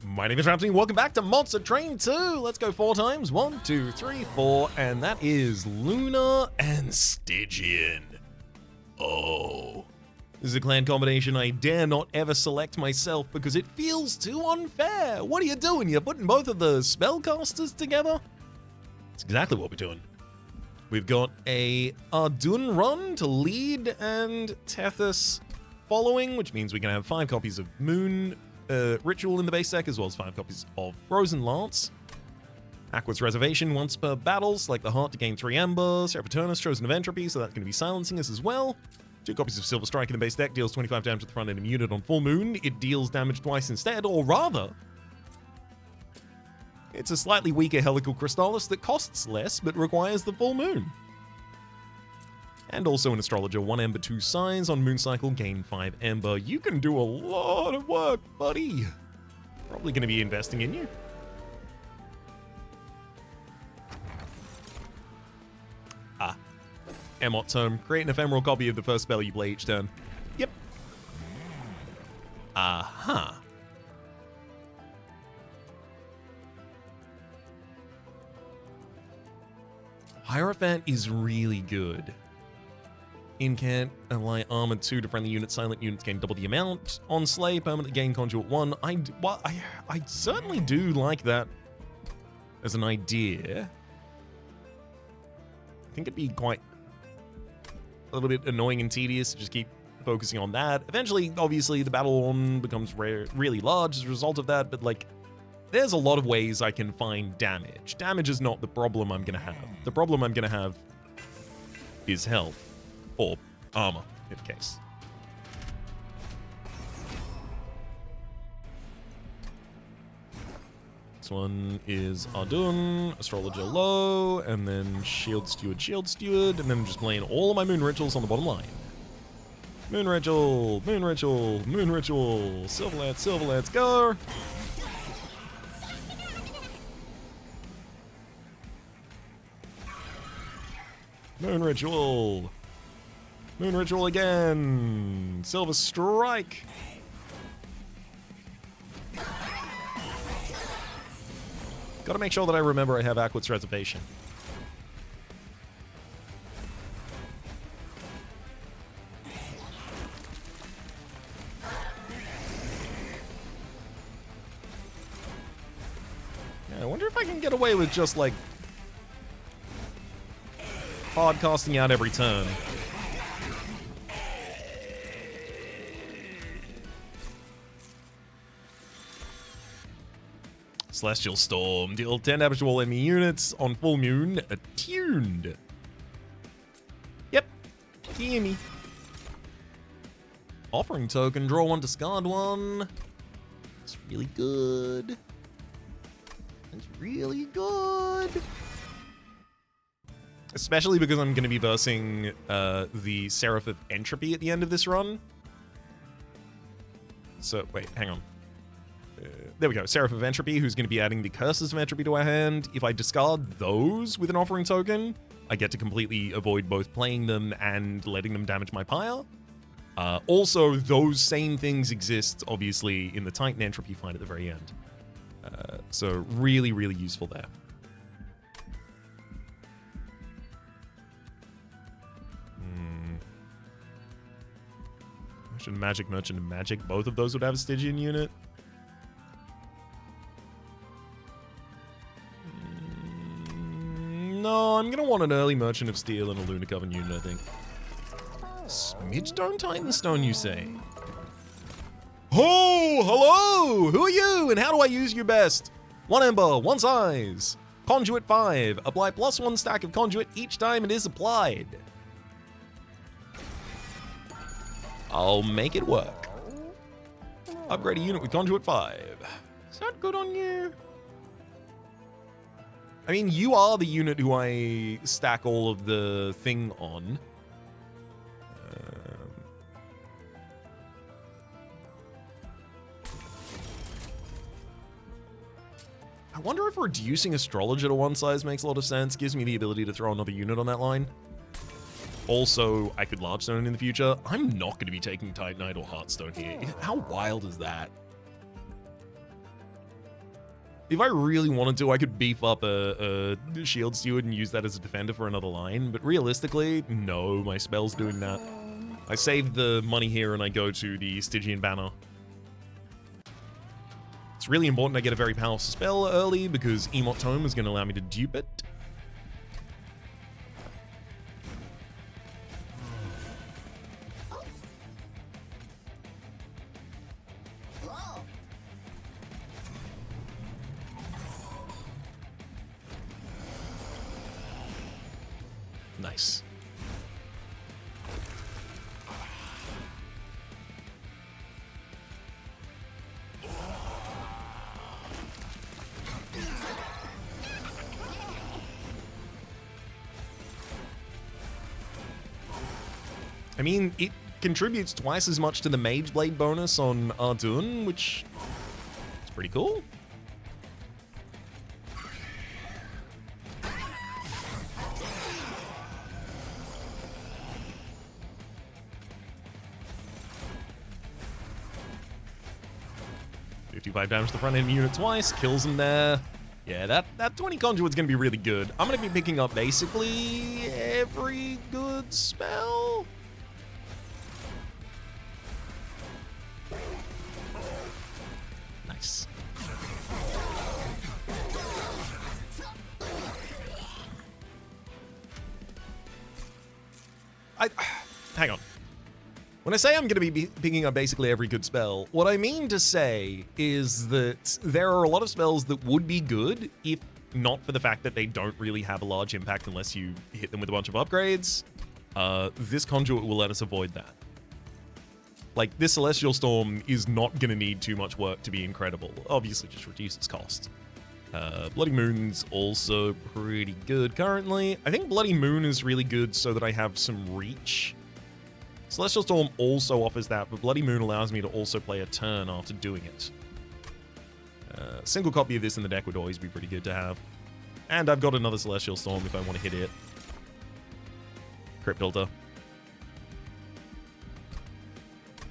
My name is Rhapsody, welcome back to Monster Train 2! Let's go 4 times. 1, 2, 3, 4, and that is Luna and Stygian. Oh. This is a clan combination I dare not ever select myself because it feels too unfair. What are you doing? You're putting both of the spellcasters together? That's exactly what we're doing. We've got a Ardun run to lead and Tethys following, which means we can have 5 copies of Moon Ritual in the base deck, as well as 5 copies of Frozen Lance. Aqua's Reservation once per battle, select the heart to gain 3 Ember. Seraph Eternus, Chosen of Entropy, so that's going to be silencing us as well. 2 copies of Silver Strike in the base deck, deals 25 damage to the front enemy unit on full moon. It deals damage twice instead, or rather, it's a slightly weaker Helical Crystallis that costs less but requires the full moon. And also an Astrologer, 1 Ember, 2 Signs. On Moon Cycle, gain 5 Ember. You can do a lot of work, buddy. Probably going to be investing in you. Emot Tome. Create an ephemeral copy of the first spell you play each turn. Yep. Aha. Hierophant is really good. Incant, ally armor 2 to friendly units, silent units gain double the amount. On Slay, permanently gain conduit 1. I certainly do like that as an idea. I think it'd be quite a little bit annoying and tedious to just keep focusing on that. Eventually, obviously, the battle on becomes really large as a result of that, but like, there's a lot of ways I can find damage. Damage is not the problem I'm gonna have. The problem I'm gonna have is health. Or armor, in the case. This one is Ardun, Astrologer low, and then Shield Steward, and then I'm just playing all of my Moon Rituals on the bottom line. Moon Ritual, Moon Ritual, Moon Ritual, Silver Lance, go! Moon Ritual! Moon Ritual again! Silver Strike! Gotta make sure that I remember I have Aqua's Reservation. Yeah, I wonder if I can get away with just, like, hard casting out every turn. Celestial Storm. Deal 10 damage to all enemy units on full moon. Attuned. Yep. Gimme. Offering token. Draw 1, discard 1. It's really good. It's really good. Especially because I'm going to be versing the Seraph of Entropy at the end of this run. So, wait, hang on. There we go, Seraph of Entropy, who's going to be adding the Curses of Entropy to our hand. If I discard those with an offering token, I get to completely avoid both playing them and letting them damage my pyre. Also, those same things exist, obviously, in the Titan Entropy fight at the very end. So really, really useful there. Merchant of Magic, both of those would have a Stygian unit. No, I'm going to want an early Merchant of Steel and a Lunar Coven unit, I think. Smidgestone Titanstone, you say? Oh, hello! Who are you, and how do I use you best? 1 Ember, 1 Size. Conduit 5. Apply +1 stack of Conduit each time it is applied. I'll make it work. Upgrade a unit with Conduit 5. Is that good on you? I mean, you are the unit who I stack all of the thing on. I wonder if reducing Astrologer to 1 size makes a lot of sense. Gives me the ability to throw another unit on that line. Also, I could Large Stone in the future. I'm not going to be taking Titanite or Heartstone here. How wild is that? If I really wanted to, I could beef up a Shield Steward and use that as a defender for another line, but realistically, no, my spell's doing that. I save the money here and I go to the Stygian Banner. It's really important I get a very powerful spell early because Emot Tome is going to allow me to dupe it. Nice. I mean, it contributes twice as much to the Mage Blade bonus on Ardun, which is pretty cool. $55 damage to the front enemy unit twice, kills him there. Yeah, that 20 Conduit's gonna be really good. I'm gonna be picking up basically every good spell. Nice. Hang on. When I say I'm going to be picking up basically every good spell, what I mean to say is that there are a lot of spells that would be good if not for the fact that they don't really have a large impact unless you hit them with a bunch of upgrades. This Conduit will let us avoid that. Like, this Celestial Storm is not going to need too much work to be incredible. Obviously, just reduce its cost. Bloody Moon's also pretty good currently. I think Bloody Moon is really good so that I have some reach. Celestial Storm also offers that, but Bloody Moon allows me to also play a turn after doing it. Single copy of this in the deck would always be pretty good to have. And I've got another Celestial Storm if I want to hit it. Crypt Builder.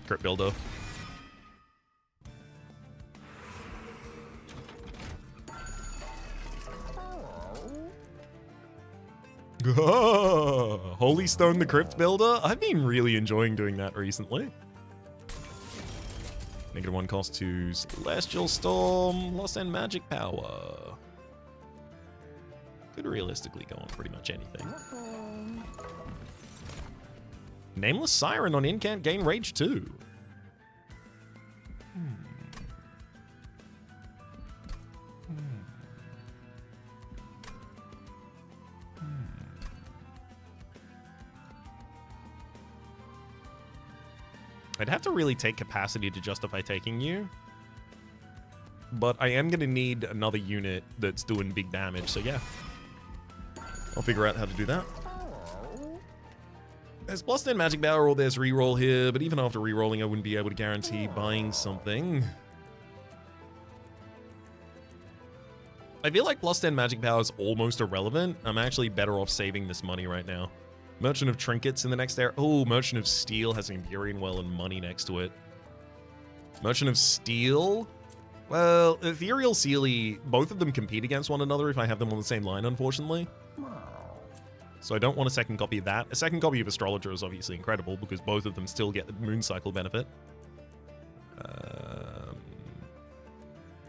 Crypt Builder. Holy Stone the Crypt Builder? I've been really enjoying doing that recently. -1 cost to Celestial Storm, Lost End Magic Power. Could realistically go on pretty much anything. Nameless Siren on Incant, gain Rage 2. I'd have to really take capacity to justify taking you. But I am going to need another unit that's doing big damage, so yeah. I'll figure out how to do that. There's Lost End Magic Power or there's reroll here, but even after rerolling I wouldn't be able to guarantee buying something. I feel like Lost End Magic Power is almost irrelevant. I'm actually better off saving this money right now. Merchant of Trinkets in the next area. Oh, Merchant of Steel has an Empyrean Well and money next to it. Merchant of Steel? Well, Ethereal Seelie, both of them compete against one another if I have them on the same line, unfortunately. So I don't want a second copy of that. A second copy of Astrologer is obviously incredible because both of them still get the Moon Cycle benefit.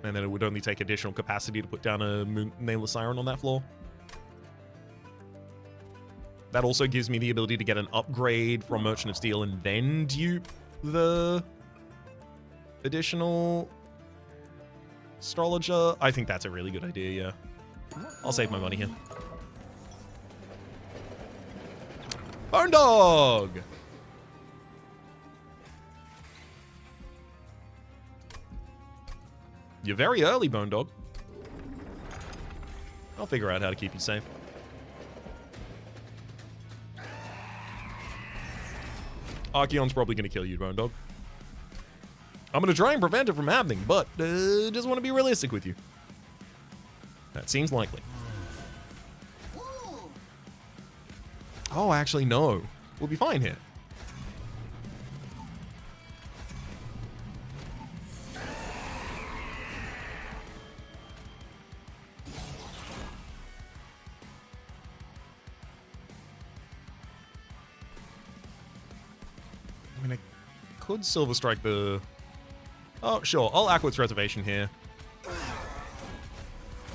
And then it would only take additional capacity to put down a Nameless Siren on that floor. That also gives me the ability to get an upgrade from Merchant of Steel and then dupe the additional Astrologer. I think that's a really good idea, yeah. I'll save my money here. Bone Dog! You're very early, Bone Dog. I'll figure out how to keep you safe. Archeon's probably going to kill you, Bone Dog. I'm going to try and prevent it from happening, but just want to be realistic with you. That seems likely. Oh, actually, no. We'll be fine here. could Silver Strike the... Oh, sure. I'll Aqua's Reservation here.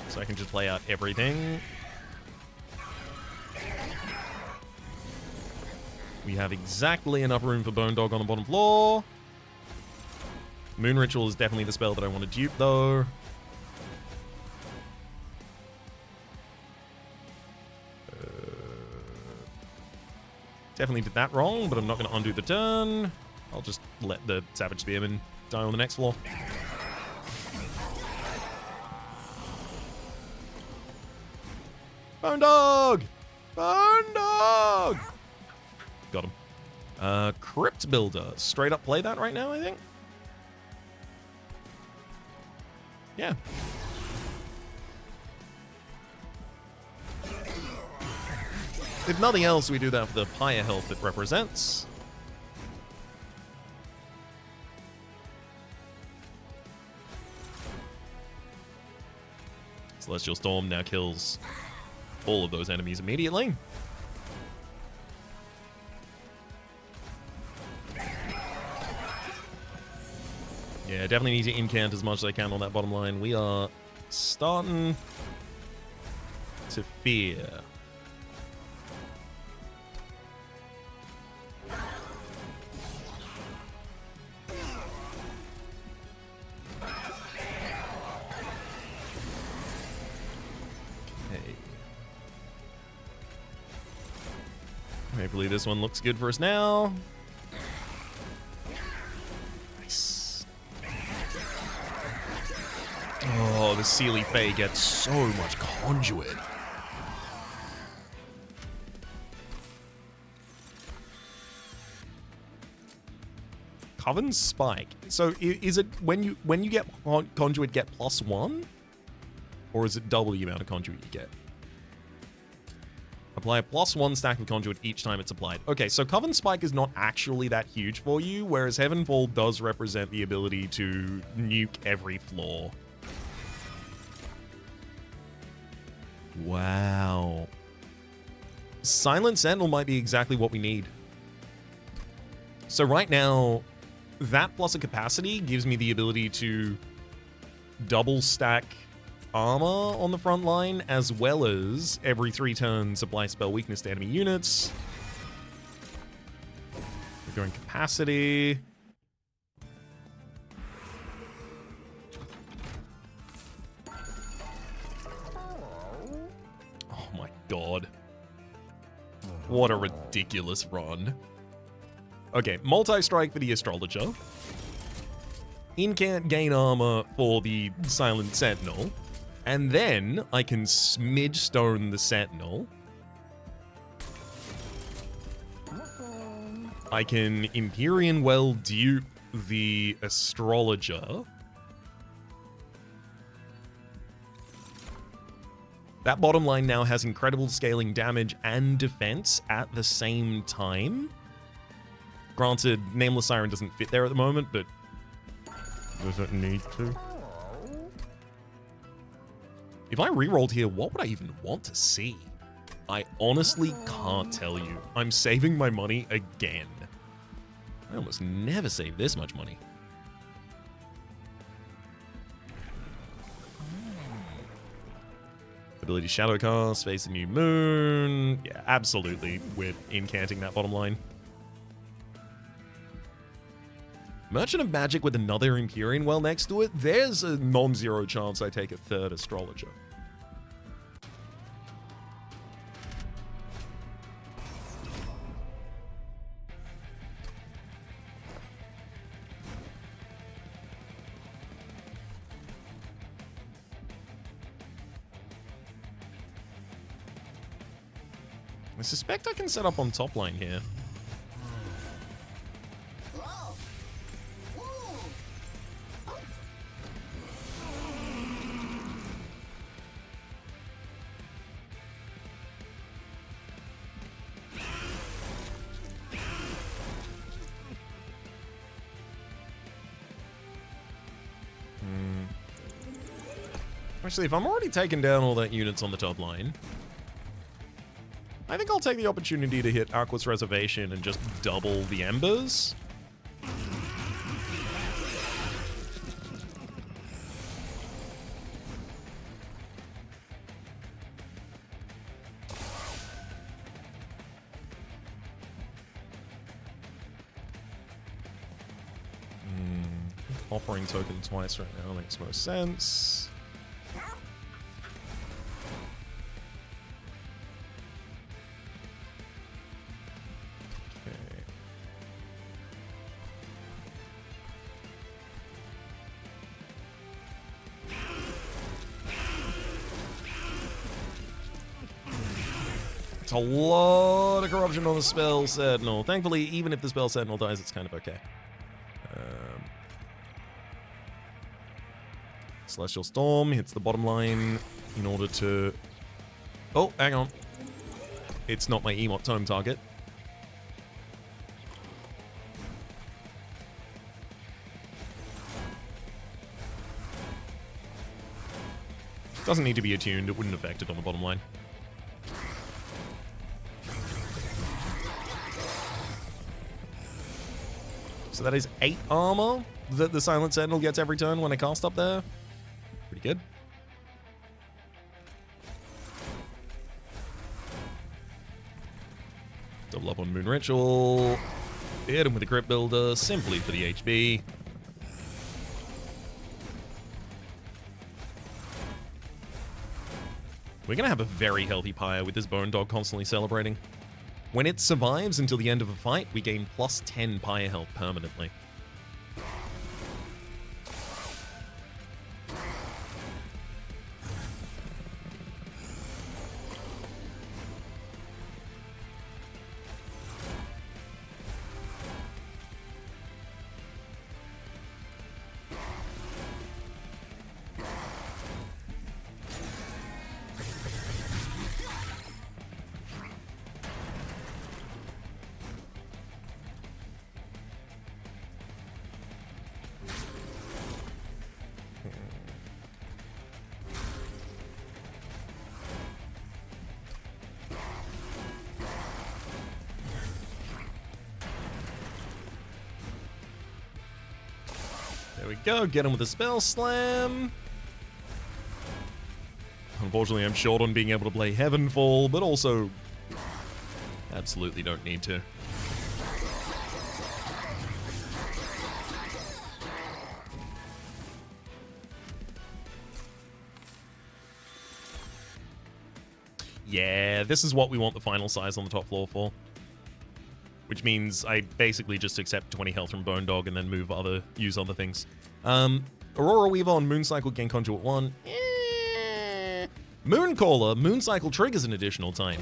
So I can just play out everything. We have exactly enough room for Bone Dog on the bottom floor. Moon Ritual is definitely the spell that I want to dupe, though. Definitely did that wrong, but I'm not going to undo the turn. I'll just let the Savage Spearman die on the next floor. Bone Dog! Bone Dog! Got him. Crypt Builder. Straight up play that right now, I think. Yeah. If nothing else, we do that for the higher health it represents. Celestial Storm now kills all of those enemies immediately. Yeah, definitely need to incant as much as I can on that bottom line. We are starting to fear. Hopefully this one looks good for us now. Nice. Oh, the Seelie Fae gets so much conduit. Coven Spike. So is it when you get conduit get +1? Or is it double the amount of conduit you get? Apply a +1 stack of conduit each time it's applied. Okay, so Coven Spike is not actually that huge for you, whereas Heavenfall does represent the ability to nuke every floor. Wow. Silent Sentinel might be exactly what we need. So right now, that plus a capacity gives me the ability to double stack armor on the front line, as well as every 3 turns apply spell weakness to enemy units. We're going capacity. Oh my god. What a ridiculous run. Okay, multi-strike for the Astrologer. Incant gain armor for the Silent Sentinel. And then I can Smidge Stone the Sentinel. I can Empyrean Well dupe the Astrologer. That bottom line now has incredible scaling damage and defense at the same time. Granted, Nameless Siren doesn't fit there at the moment, but does it need to? If I rerolled here, what would I even want to see? I honestly can't tell you. I'm saving my money again. I almost never save this much money. Ability Shadowcast, Face a New Moon. Yeah, absolutely. We're incanting that bottom line. Merchant of Magic with another Empyrean Well next to it, there's a non-zero chance I take a 3rd Astrologer. I suspect I can set up on top line here. Actually, if I'm already taking down all that units on the top line, I think I'll take the opportunity to hit Aqua's Reservation and just double the Embers. offering token twice right now makes most sense. Okay. It's a lot of corruption on the spell Sentinel. Thankfully, even if the spell Sentinel dies, it's kind of okay. Celestial Storm hits the bottom line in order to... Oh, hang on. It's not my Emot Tome target. Doesn't need to be attuned. It wouldn't affect it on the bottom line. So that is 8 armor that the Silent Sentinel gets every turn when I cast up there. Pretty good. Double up on Moon Ritual. Hit him with a Crypt Builder, simply for the HB. We're going to have a very healthy Pyre with this Bone Dog constantly celebrating. When it survives until the end of a fight, we gain plus 10 Pyre health permanently. There we go, get him with a Spell Slam. Unfortunately, I'm short on being able to play Heavenfall, but also absolutely don't need to. Yeah, this is what we want the final size on the top floor for. Which means I basically just accept 20 health from Bone Dog and then use other things. Aurora Weaver on Mooncycle, gain Conduit 1. Mooncaller, Mooncycle triggers an additional time.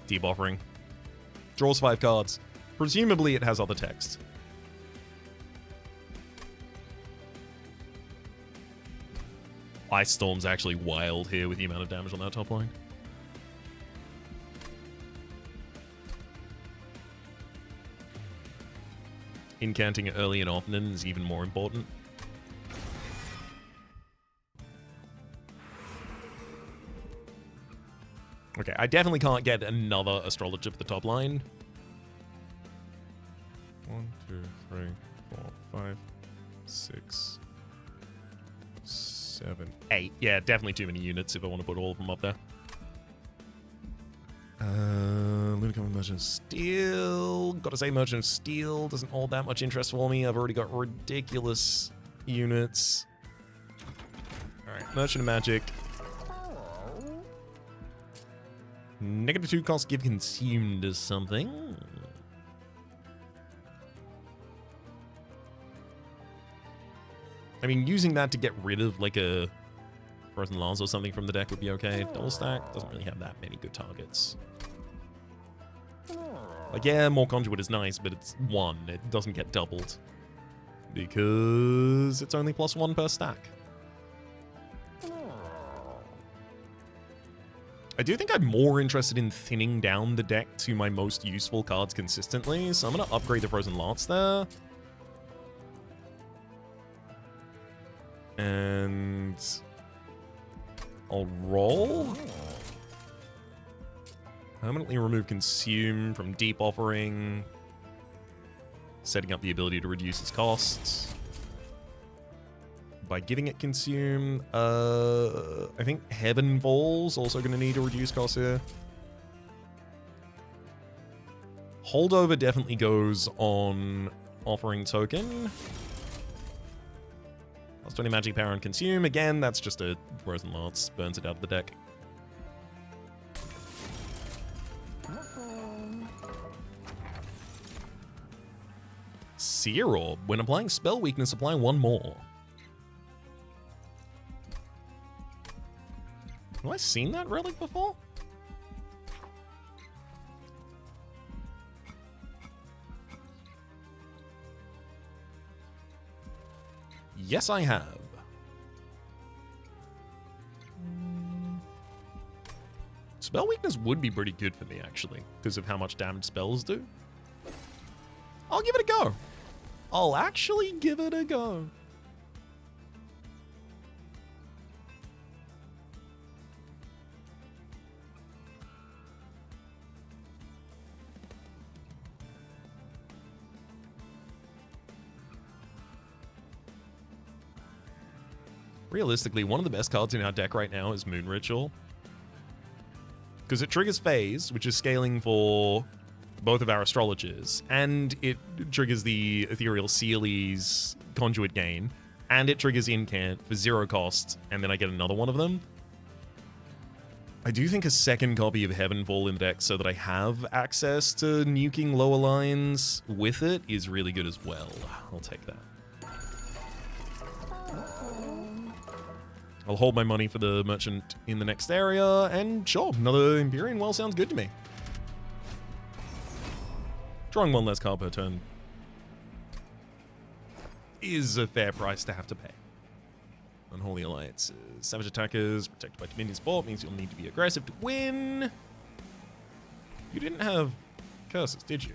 Deep Offering. Draws 5 cards. Presumably it has other text. Ice Storm's actually wild here with the amount of damage on that top line. Incanting early and often is even more important. Okay, I definitely can't get another Astrologer for the top line. 1, 2, 3, 4, 5, 6, 7, 8. Yeah, definitely too many units if I want to put all of them up there. Lunicum Merchant of Steel. Gotta say, Merchant of Steel doesn't hold that much interest for me. I've already got ridiculous units. Alright, Merchant of Magic. -2 cost give consumed as something. I mean, using that to get rid of like a Frozen Lance or something from the deck would be okay. Double stack doesn't really have that many good targets. Like, yeah, more Conduit is nice, but it's 1. It doesn't get doubled. Because it's only +1 per stack. I do think I'm more interested in thinning down the deck to my most useful cards consistently, so I'm going to upgrade the Frozen Lance there. And I'll roll. Permanently remove Consume from Deep Offering. Setting up the ability to reduce its costs. By giving it Consume, I think Heavenfall's also going to need to reduce costs here. Holdover definitely goes on offering token. Plus 20 magic power and consume. Again, that's just a Frozen Lance. Burns it out of the deck. Seer Orb. When applying spell weakness, apply one more. Have I seen that relic before? Yes, I have. Spell weakness would be pretty good for me, actually, because of how much damage spells do. I'll give it a go. I'll actually give it a go. Realistically, one of the best cards in our deck right now is Moon Ritual. Because it triggers Phase, which is scaling for both of our astrologers, and it triggers the Ethereal Seelie's Conduit Gain, and it triggers Incant for 0 cost, and then I get another one of them. I do think a second copy of Heavenfall in the deck so that I have access to nuking lower lines with it is really good as well. I'll take that. I'll hold my money for the merchant in the next area, and sure, another Empyrean Well sounds good to me. Drawing one less card per turn is a fair price to have to pay. Unholy Alliances. Savage attackers protected by Dominion Sport means you'll need to be aggressive to win. You didn't have curses, did you?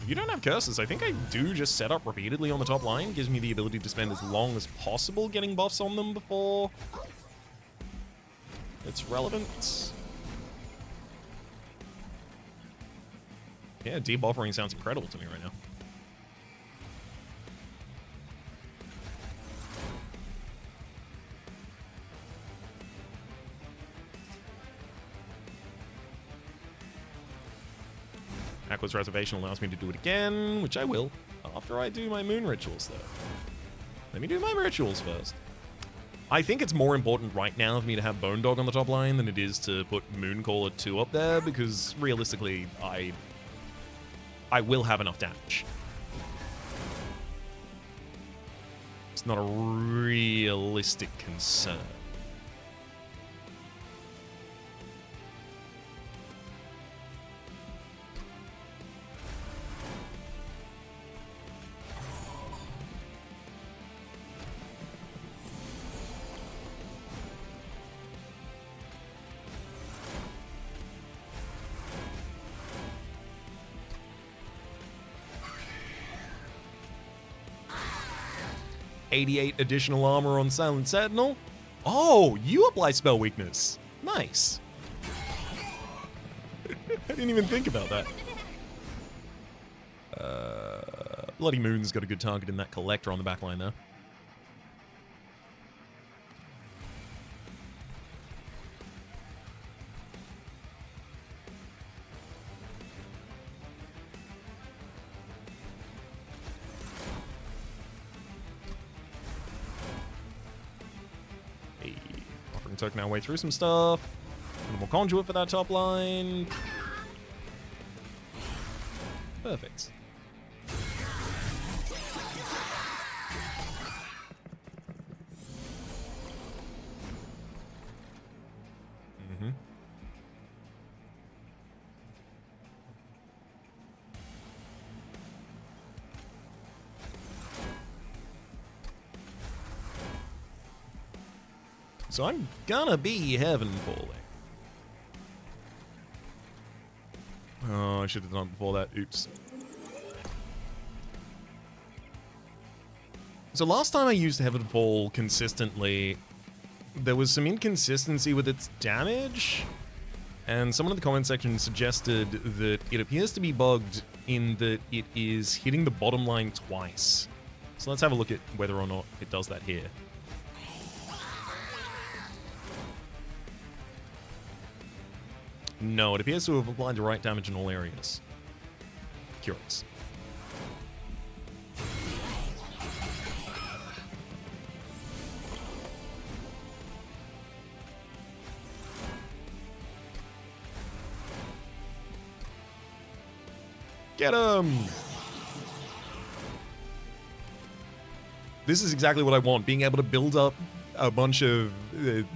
If you don't have curses, I think I do just set up repeatedly on the top line. Gives me the ability to spend as long as possible getting buffs on them before it's relevant. Yeah, debuffering sounds incredible to me right now. Aqua's Reservation allows me to do it again, which I will, after I do my Moon Rituals, though. Let me do my rituals first. I think it's more important right now for me to have Bone Dog on the top line than it is to put Mooncaller 2 up there, because realistically, I will have enough damage. It's not a realistic concern. $88 additional armor on Silent Sentinel. Oh, you apply spell weakness. Nice. I didn't even think about that. Bloody Moon's got a good target in that Collector on the back line, though. Token our way through some stuff. And more Conduit for that top line. Perfect. So I'm gonna be heaven falling. Oh, I should have done it before that. Oops. So last time I used Heavenfall consistently, there was some inconsistency with its damage, and someone in the comment section suggested that it appears to be bugged in that it is hitting the bottom line twice. So let's have a look at whether or not it does that here. No, it appears to have applied the right damage in all areas. Curious. Get him! This is exactly what I want, being able to build up a bunch of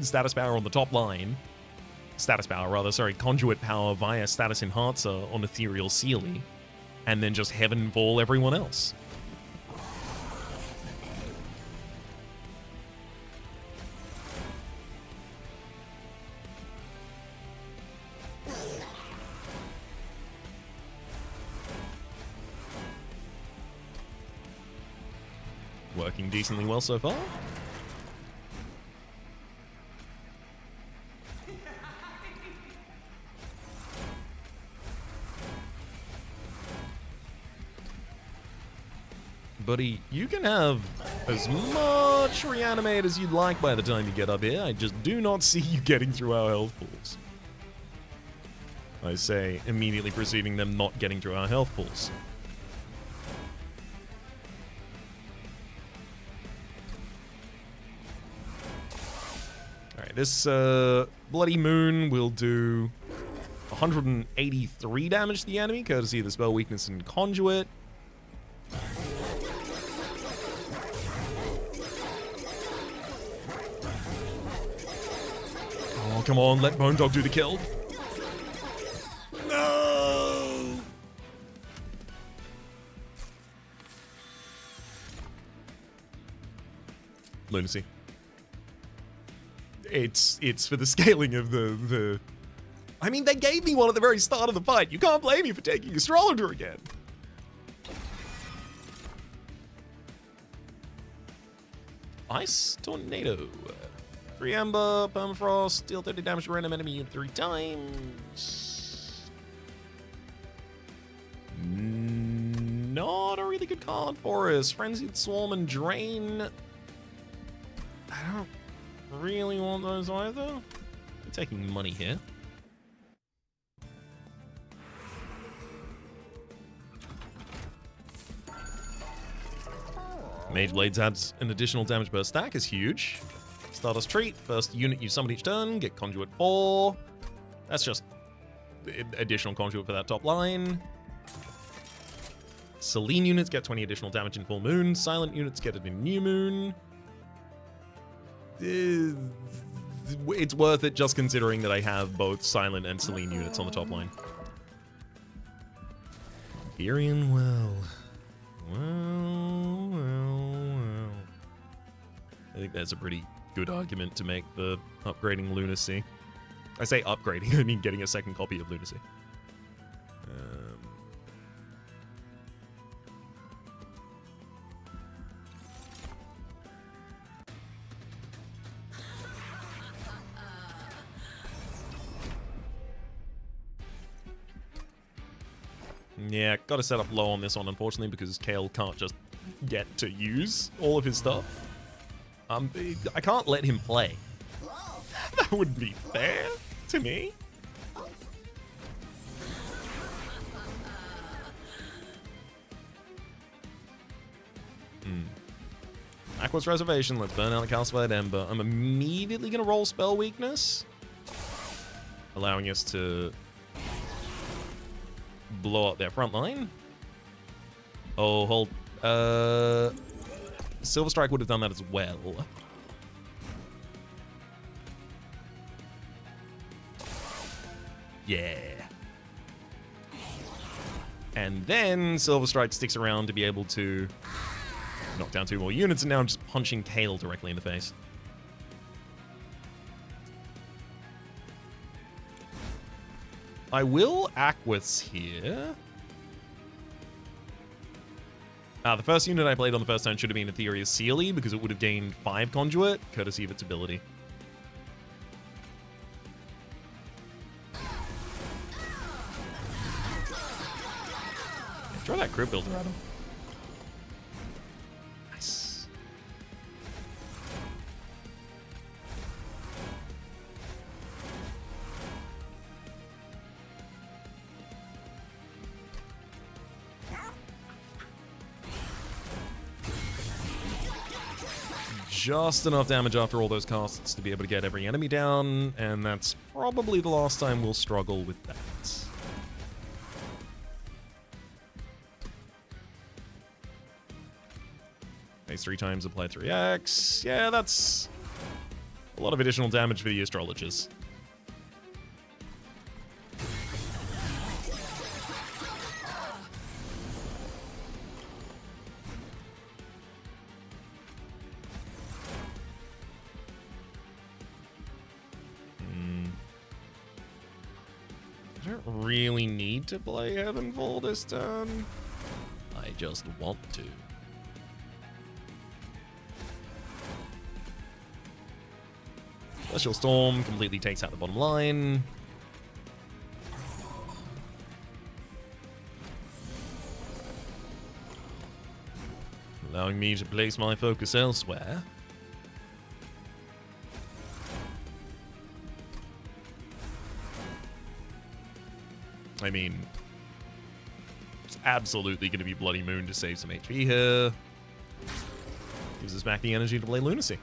status power on the top line. Status power, rather, sorry, conduit power via status enhancer on Ethereal Seeling, and then just heaven fall everyone else. Working decently well so far. Buddy, you can have as much reanimate as you'd like by the time you get up here. I just do not see you getting through our health pools. I say, immediately perceiving them not getting through our health pools. Alright, this Bloody Moon will do 183 damage to the enemy, courtesy of the spell weakness and conduit. Oh, come on, let Bone Dog do the kill. No! Lunacy. It's for the scaling of the... I mean, they gave me one at the very start of the fight. You can't blame me for taking Astrologer again. Ice Tornado. 3 Ember, Permafrost, deal 30 damage to random enemy unit 3 times. Not a really good card for us. Frenzied Swarm and Drain. I don't really want those either. I'm taking money here. Mage Blades adds an additional damage per stack is huge. Stardust Treat, first unit you summon each turn, get Conduit 4. That's just additional Conduit for that top line. Seeling units get 20 additional damage in Full Moon. Silent units get it in New Moon. It's worth it just considering that I have both Silent and Seeling units on the top line. Empyrean Well. Well. I think that's a pretty good argument to make for upgrading Lunacy. I say upgrading, I mean getting a second copy of Lunacy. Yeah, gotta set up low on this one, unfortunately, because Kale can't just get to use all of his stuff. I can't let him play. That wouldn't be fair to me. Aqua's Reservation, let's burn out the Calcified Ember. I'm immediately gonna roll Spell Weakness, allowing us to blow up their front line. Oh, hold. Silver Strike would have done that as well. Yeah. And then Silver Strike sticks around to be able to knock down 2 more units, and now I'm just punching Kale directly in the face. I will Aquas here. The first unit I played on the first turn should have been Ethereal Seeling because it would have gained 5 Conduit, courtesy of its ability. Throw that Crypt Builder at him. Nice. Just enough damage after all those casts to be able to get every enemy down, and that's probably the last time we'll struggle with that. Attacks 3 times, apply 3x. Yeah, that's a lot of additional damage for the astrologers. I don't really need to play Heavenfall this turn. I just want to. Celestial Storm completely takes out the bottom line. Allowing me to place my focus elsewhere. I mean, it's absolutely going to be Bloody Moon to save some HP here. Gives us back the energy to play Lunacy.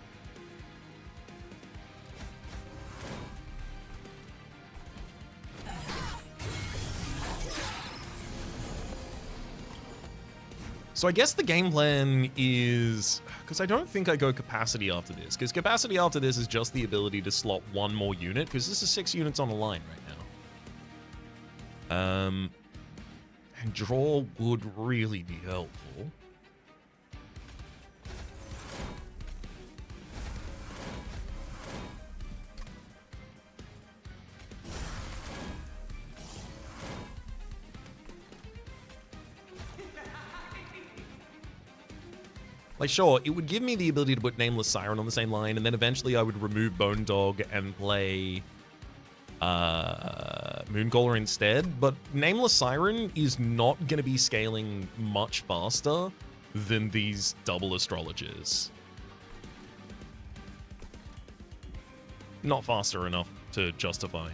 So I guess the game plan is, because I don't think I go capacity after this, because capacity after this is just the ability to slot one more unit, because this is 6 units on a line right now. And draw would really be helpful. Like, sure, it would give me the ability to put Nameless Siren on the same line, and then eventually I would remove Bone Dog and play Mooncaller instead, but Nameless Siren is not going to be scaling much faster than these double astrologers. Not faster enough to justify.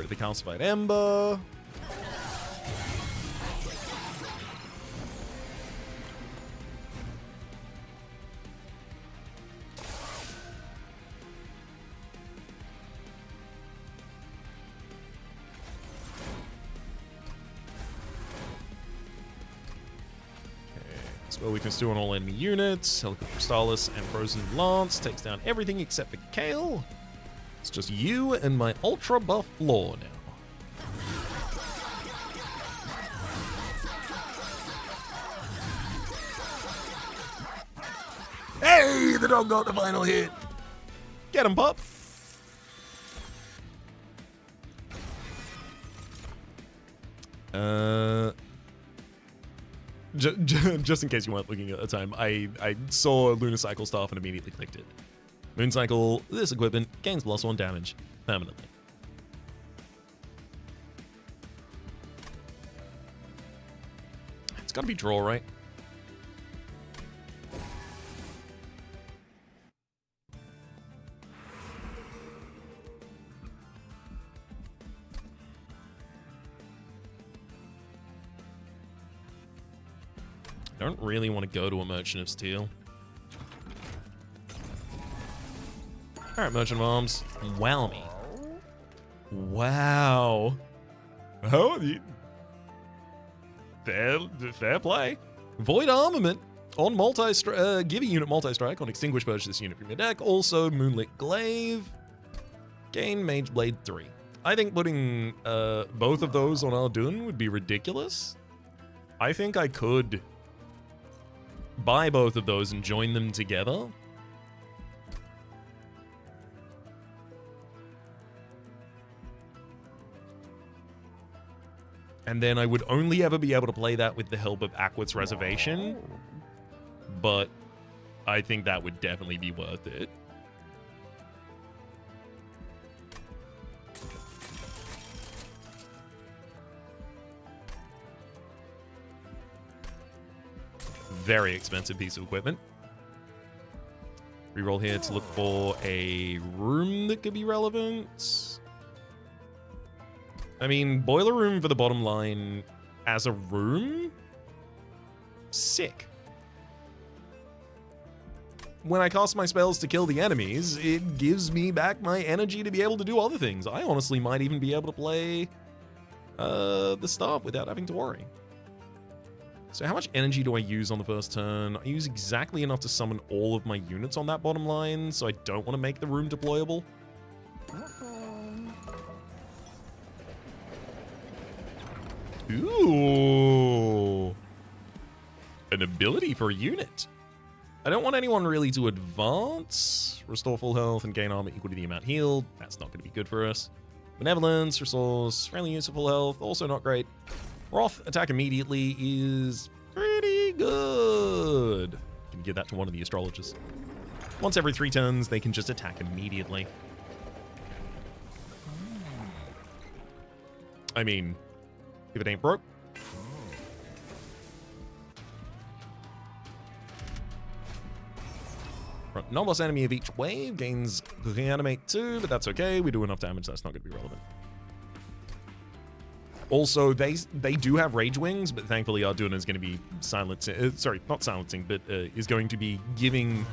The Calcified Ember. Well, we can steal on all enemy units. Helicopter Crystallis and Frozen Lance takes down everything except for Kale. It's just you and my ultra buff floor now. Hey, the dog got the final hit. Get him, pup. Just in case you weren't looking at the time, I saw Lunacycle Staff and immediately clicked it. Mooncycle, this equipment gains +1 damage permanently. It's gotta be draw, right? I don't really want to go to a Merchant of Steel. Alright, Merchant of Arms. Wow me. Wow. Oh, fair play. Void Armament on give a unit multi-strike on Extinguish Purge this unit from your deck. Also, Moonlit Glaive. Gain Mage Blade 3. I think putting both of those on Ardun would be ridiculous. I think I could buy both of those and join them together. And then I would only ever be able to play that with the help of Aquit's Reservation. But I think that would definitely be worth it. Very expensive piece of equipment. Reroll here to look for a room that could be relevant. I mean, Boiler Room for the bottom line as a room? Sick. When I cast my spells to kill the enemies, it gives me back my energy to be able to do other things. I honestly might even be able to play the staff without having to worry. So how much energy do I use on the first turn? I use exactly enough to summon all of my units on that bottom line, so I don't want to make the room deployable. Ooh. An ability for a unit. I don't want anyone really to advance. Restore full health and gain armor equal to the amount healed. That's not going to be good for us. Benevolence, restores friendly use of full health. Also not great. Wrath, attack immediately is pretty good. Can give that to one of the astrologers. Once every 3 turns, they can just attack immediately. I mean, if it ain't broke. Non-boss enemy of each wave gains reanimate 2, but that's okay. We do enough damage, that's not going to be relevant. Also, they do have rage wings, but thankfully Arjuna is going to be silencing. Sorry, not silencing, but is going to be giving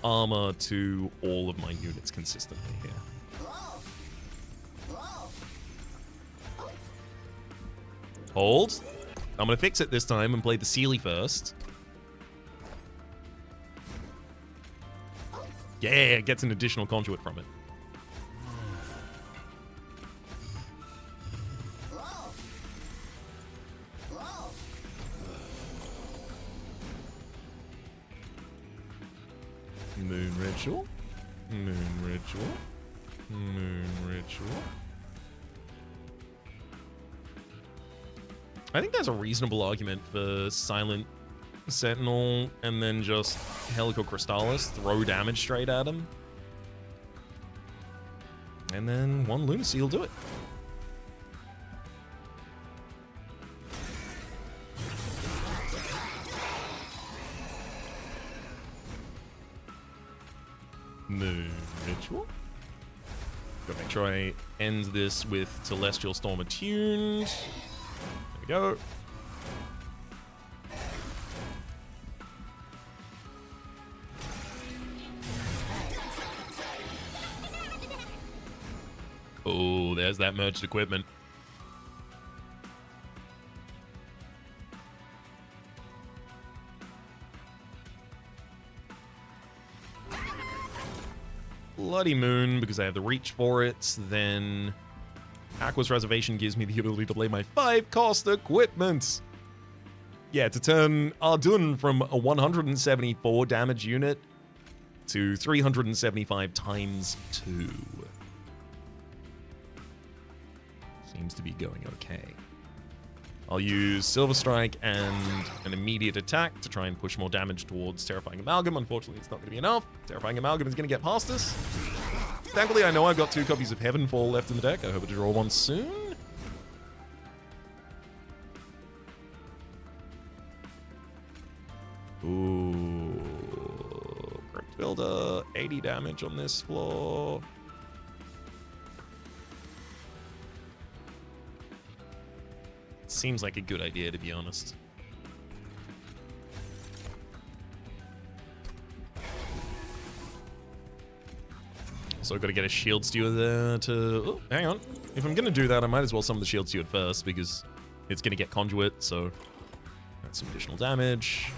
armor to all of my units consistently here. Hold. I'm going to fix it this time and play the Seeling first. Yeah, it gets an additional conduit from it. Moon Ritual. Moon Ritual. Moon Ritual. I think there's a reasonable argument for Silent Sentinel and then just Helical Crystallis, throw damage straight at him. And then 1 Lunacy will do it. Moon Ritual. Gotta make sure I end this with Celestial Storm attuned. There we go. Oh, there's that merged equipment. Bloody Moon, because I have the reach for it. Then Aqua's Reservation gives me the ability to play my 5-cost equipment. Yeah, to turn Ardun from a 174 damage unit to 375 times 2. Seems to be going okay. I'll use Silver Strike and an immediate attack to try and push more damage towards Terrifying Amalgam. Unfortunately, it's not going to be enough. Terrifying Amalgam is going to get past us. Thankfully, I know I've got 2 copies of Heavenfall left in the deck. I hope to draw one soon. Ooh. Crypt Builder, 80 damage on this floor. Seems like a good idea, to be honest. Also got to get a Shield Steward there to... Oh, hang on. If I'm going to do that, I might as well summon the Shield Steward first, because it's going to get Conduit, so that's some additional damage.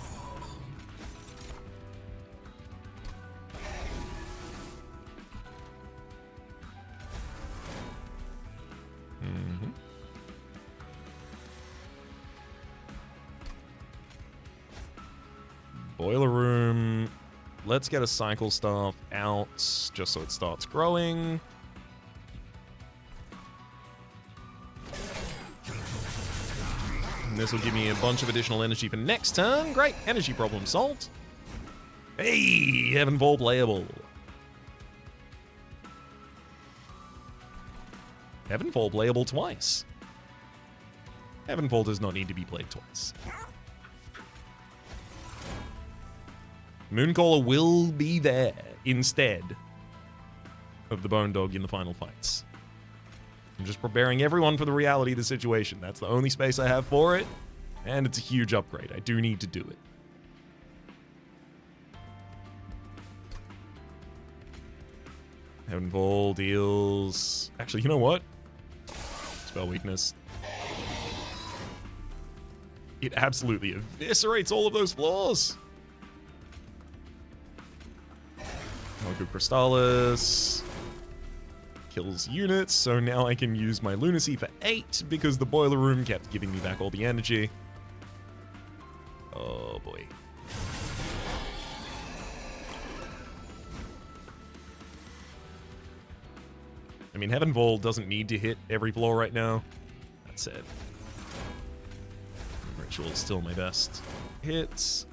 Boiler Room. Let's get a Cycle Staff out just so it starts growing. And this will give me a bunch of additional energy for next turn. Great. Energy problem solved. Hey, Heavenfall playable. Heavenfall playable twice. Heavenfall does not need to be played twice. Mooncaller will be there instead of the Bone Dog in the final fights. I'm just preparing everyone for the reality of the situation. That's the only space I have for it, and it's a huge upgrade. I do need to do it. Heaven Ball deals... Actually, you know what? Spell weakness. It absolutely eviscerates all of those flaws. Good Crystallis. Kills units, so now I can use my Lunacy for 8 because the Boiler Room kept giving me back all the energy. Oh boy. I mean, Heaven Ball doesn't need to hit every floor right now. That said, Ritual is still my best hits.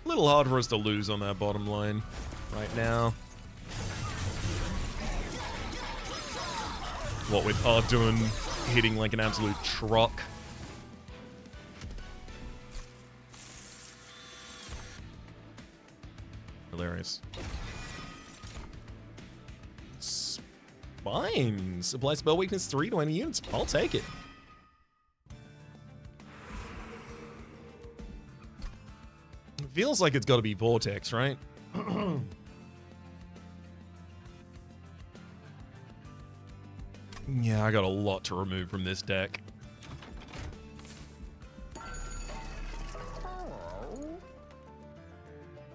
A little hard for us to lose on that bottom line right now. What with Ardun hitting like an absolute truck. Hilarious. Spines. Apply spell weakness 3 to any units. I'll take it. Feels like it's got to be Vortex, right? Yeah, I got a lot to remove from this deck.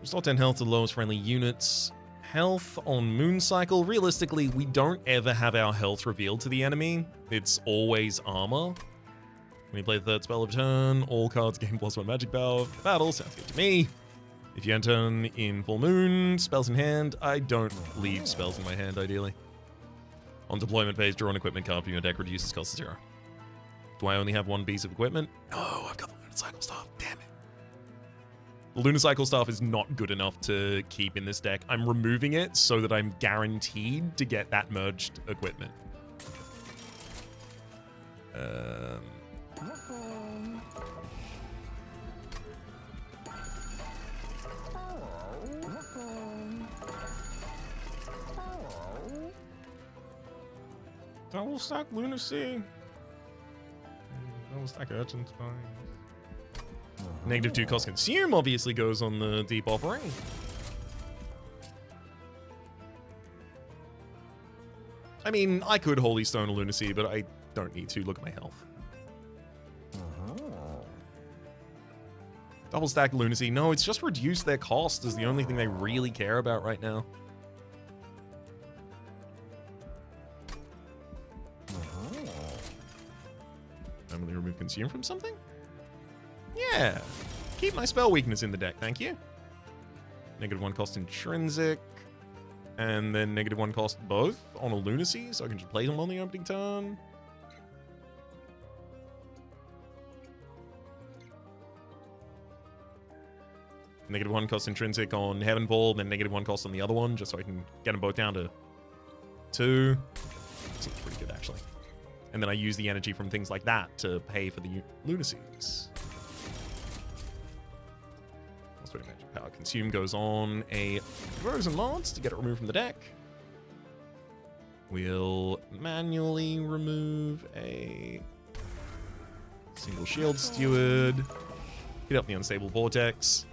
Restore 10 health to the lowest friendly units. Health on Moon Cycle. Realistically, we don't ever have our health revealed to the enemy. It's always armor. When you play the third spell of turn, all cards gain +1 magic power. Battle sounds good to me. If you enter in full moon, spells in hand. I don't leave spells in my hand, ideally. On deployment phase, draw an equipment card from your deck, reduces cost to 0. Do I only have one piece of equipment? No, I've got the Lunacycle Staff. Damn it. The Lunacycle Staff is not good enough to keep in this deck. I'm removing it so that I'm guaranteed to get that merged equipment. Double stack Lunacy. Double stack Urchin Spines. -2 cost consume obviously goes on the Deep Offering. I mean, I could Holy Stone a Lunacy, but I don't need to. Look at my health. Double stack Lunacy. No, it's just reduced their cost is the only thing they really care about right now. Permanently remove consume from something? Yeah. Keep my spell weakness in the deck, thank you. -1 cost intrinsic. And then -1 cost both on a Lunacy, so I can just play them on the opening turn. -1 cost intrinsic on Heaven Ball, then -1 cost on the other one, just so I can get them both down to 2. Seems pretty good, actually. And then I use the energy from things like that to pay for the Lunacies. Also, magic power consume goes on a Frozen Mods to get it removed from the deck. We'll manually remove a single Shield Steward. Hit up the Unstable Vortex.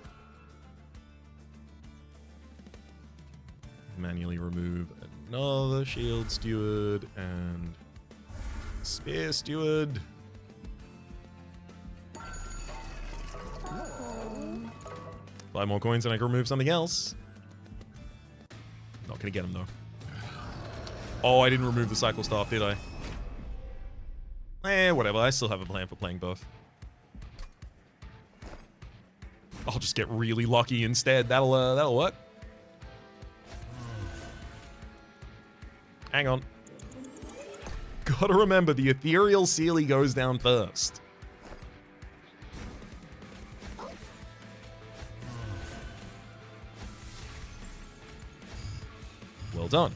Manually remove another Shield Steward and Spear Steward. Buy more coins and I can remove something else. Not gonna get them though. Oh, I didn't remove the Cycle Staff, did I? Whatever. I still have a plan for playing both. I'll just get really lucky instead. That'll work. God Gotta remember, the ethereal Seelie goes down first. Well done.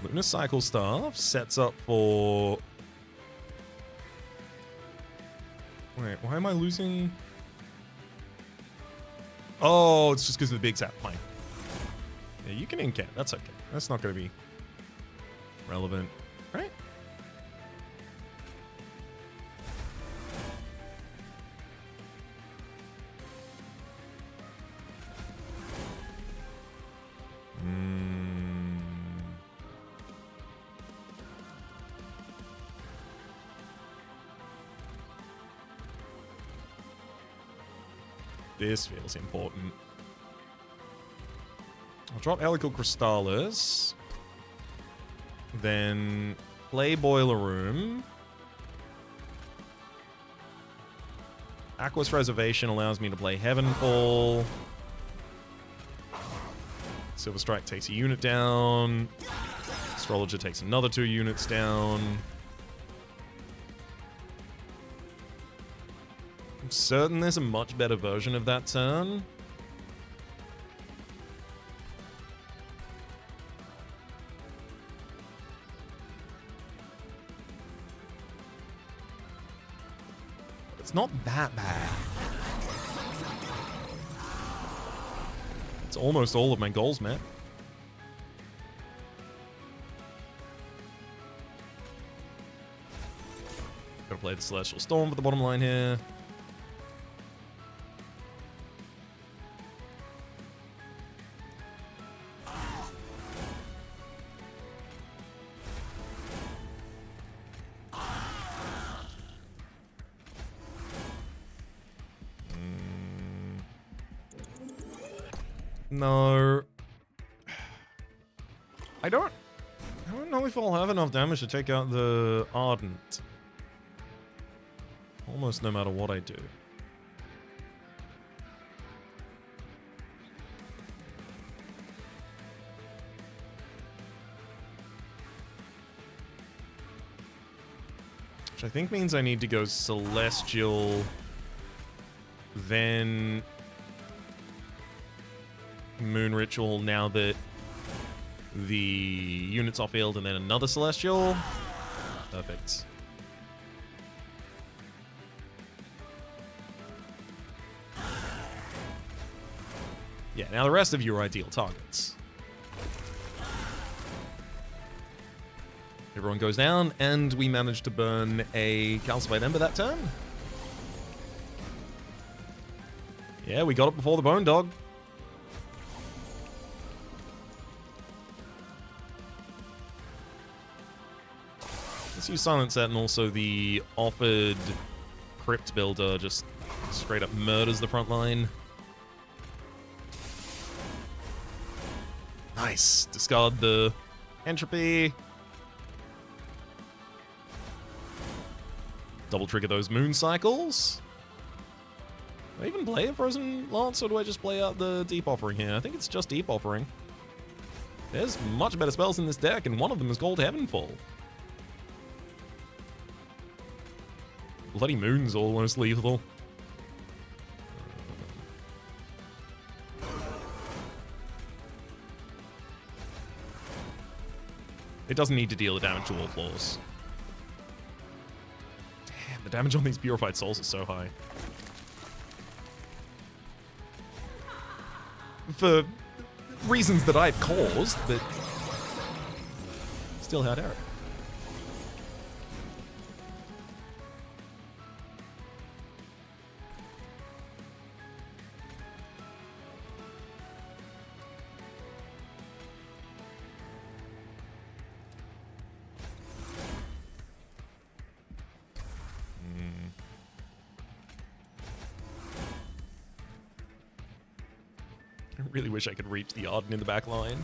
Lunar Cycle Staff sets up for... Wait, why am I losing? Oh, it's just because of the big zap. Fine. Yeah, you can incant. That's okay. That's not going to be relevant. Right? This feels important. I'll drop Helical Crystallis. Then play Boiler Room. Aqua's Reservation allows me to play Heavenfall. Silver Strike takes a unit down. Astrologer takes another 2 units down. I'm certain there's a much better version of that turn. It's not that bad. It's almost all of my goals met. Gotta play the Celestial Storm for the bottom line here. No. I don't know if I'll have enough damage to take out the Ardent. Almost no matter what I do. Which I think means I need to go Celestial, then Moon Ritual now that the unit's off field, and then another Celestial. Perfect. Yeah, now the rest of you are ideal targets. Everyone goes down, and we manage to burn a Calcified Ember that turn. Yeah, we got it before the Bone Dog. Let's use Silent Set, and also the offered Crypt Builder just straight up murders the front line. Nice. Discard the Entropy. Double trigger those Moon Cycles. Do I even play a Frozen Lance, or do I just play out the Deep Offering here? I think it's just Deep Offering. There's much better spells in this deck, and one of them is called Heavenfall. Bloody Moon's almost lethal. It doesn't need to deal the damage to all floors. Damn, the damage on these Purified Souls is so high. For reasons that I've caused, but still had error. I really wish I could reach the Arden in the back line.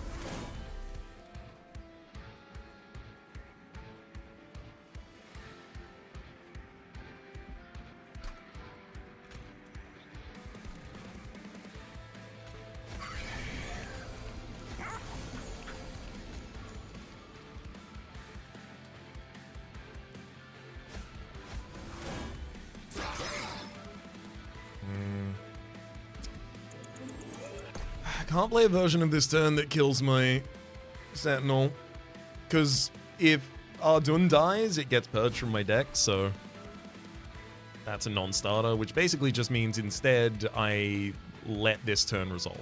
can't play a version of this turn that kills my Sentinel, because if Ardun dies, it gets purged from my deck, so that's a non-starter, which basically just means instead I let this turn resolve.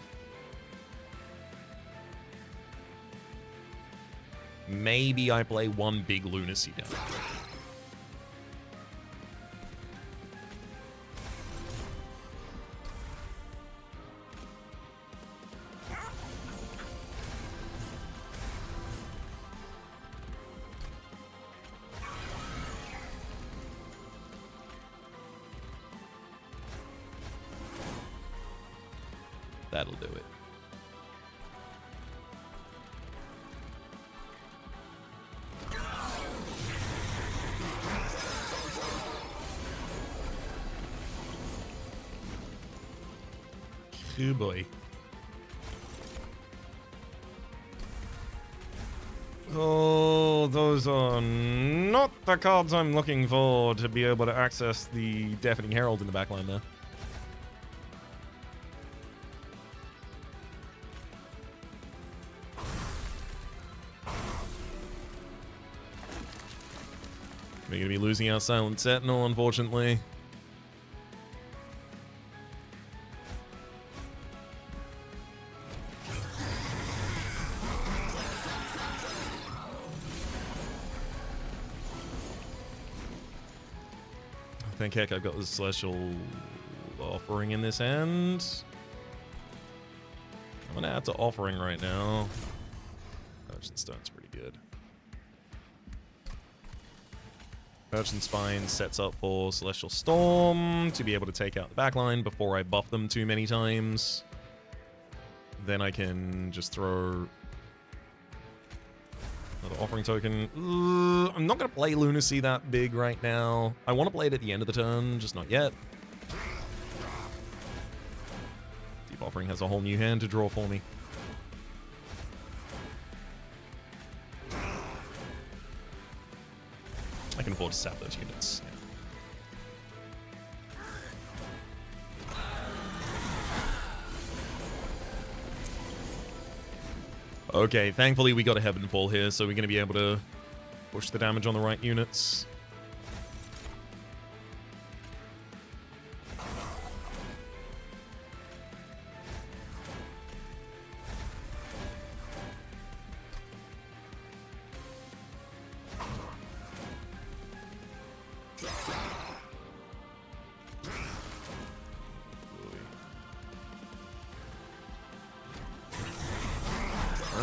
Maybe I play one big Lunacy down. That'll do it. Oh boy. Oh, those are not the cards I'm looking for to be able to access the Deafening Herald in the backline there. We're going to be losing our Silent Sentinel, unfortunately. Thank heck I've got the Celestial Offering in this hand. I'm going to add to Offering right now. Merchant Stone's pretty good. Merchant Spine sets up for Celestial Storm to be able to take out the backline before I buff them too many times. Then I can just throw another Offering token. I'm not going to play Lunacy that big right now. I want to play it at the end of the turn, just not yet. Deep Offering has a whole new hand to draw for me. I can afford to sap those units. Yeah. Okay, thankfully we got a Heavenfall here, so we're going to be able to push the damage on the right units.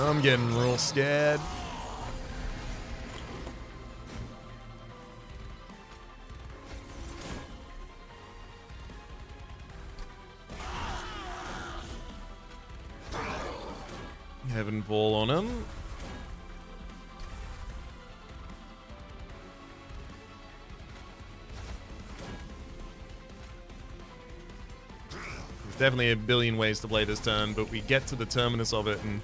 I'm getting real scared. Heavenfall on him. There's definitely a billion ways to play this turn, but we get to the terminus of it and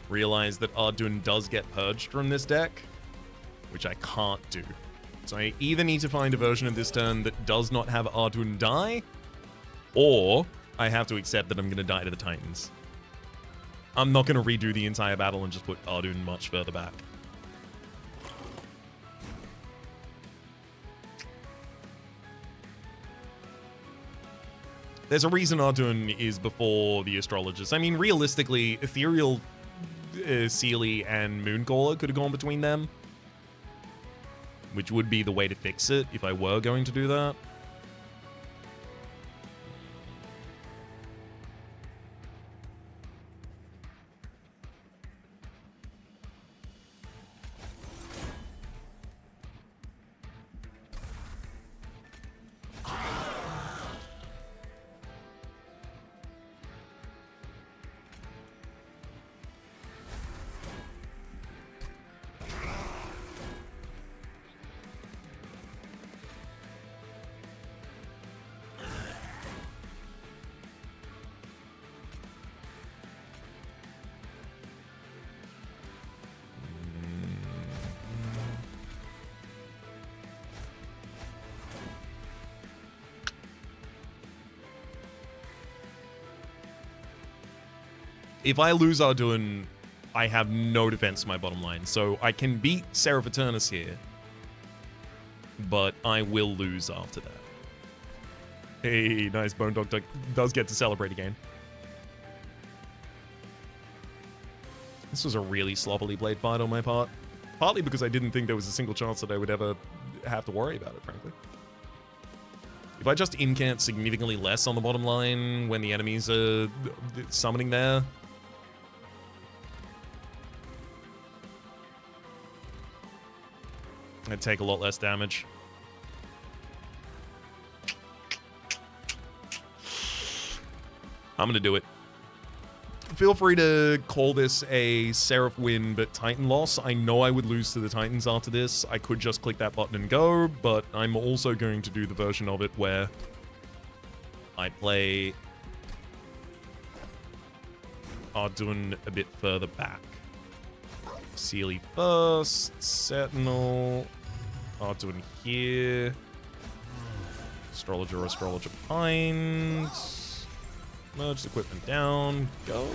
realize that Ardun does get purged from this deck, which I can't do. So I either need to find a version of this turn that does not have Ardun die, or I have to accept that I'm going to die to the Titans. I'm not going to redo the entire battle and just put Ardun much further back. There's a reason Ardun is before the Astrologers. I mean, realistically, Ethereal Seeling and Mooncaller could have gone between them, which would be the way to fix it if I were going to do that. if I lose Arduin, I have no defense to my bottom line. So I can beat Seraph Eternus here, but I will lose after that. Hey, nice. Bone Dog does get to celebrate again. This was a really sloppily played fight on my part. Partly because I didn't think there was a single chance that I would ever have to worry about it, frankly. If I just incant significantly less on the bottom line when the enemies are summoning there, I'd take a lot less damage. I'm gonna do it. Feel free to call this a Seraph win, but Titan loss. I know I would lose to the Titans after this. I could just click that button and go, but I'm also going to do the version of it where I play Arduin a bit further back. Seelie first, Sentinel, Arduin here, Astrologer behind. Merge the equipment down. Go.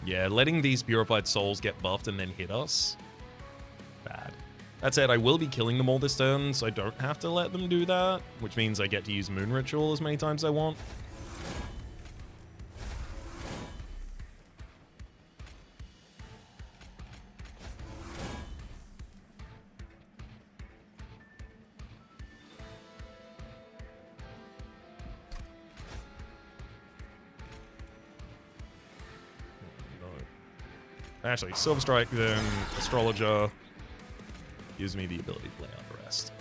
Yeah, letting these purified souls get buffed and then hit us. Bad. That said, I will be killing them all this turn, so I don't have to let them do that, which means I get to use Moon Ritual as many times as I want. Actually, Silver Strike, then Astrologer gives me the ability to lay out the rest.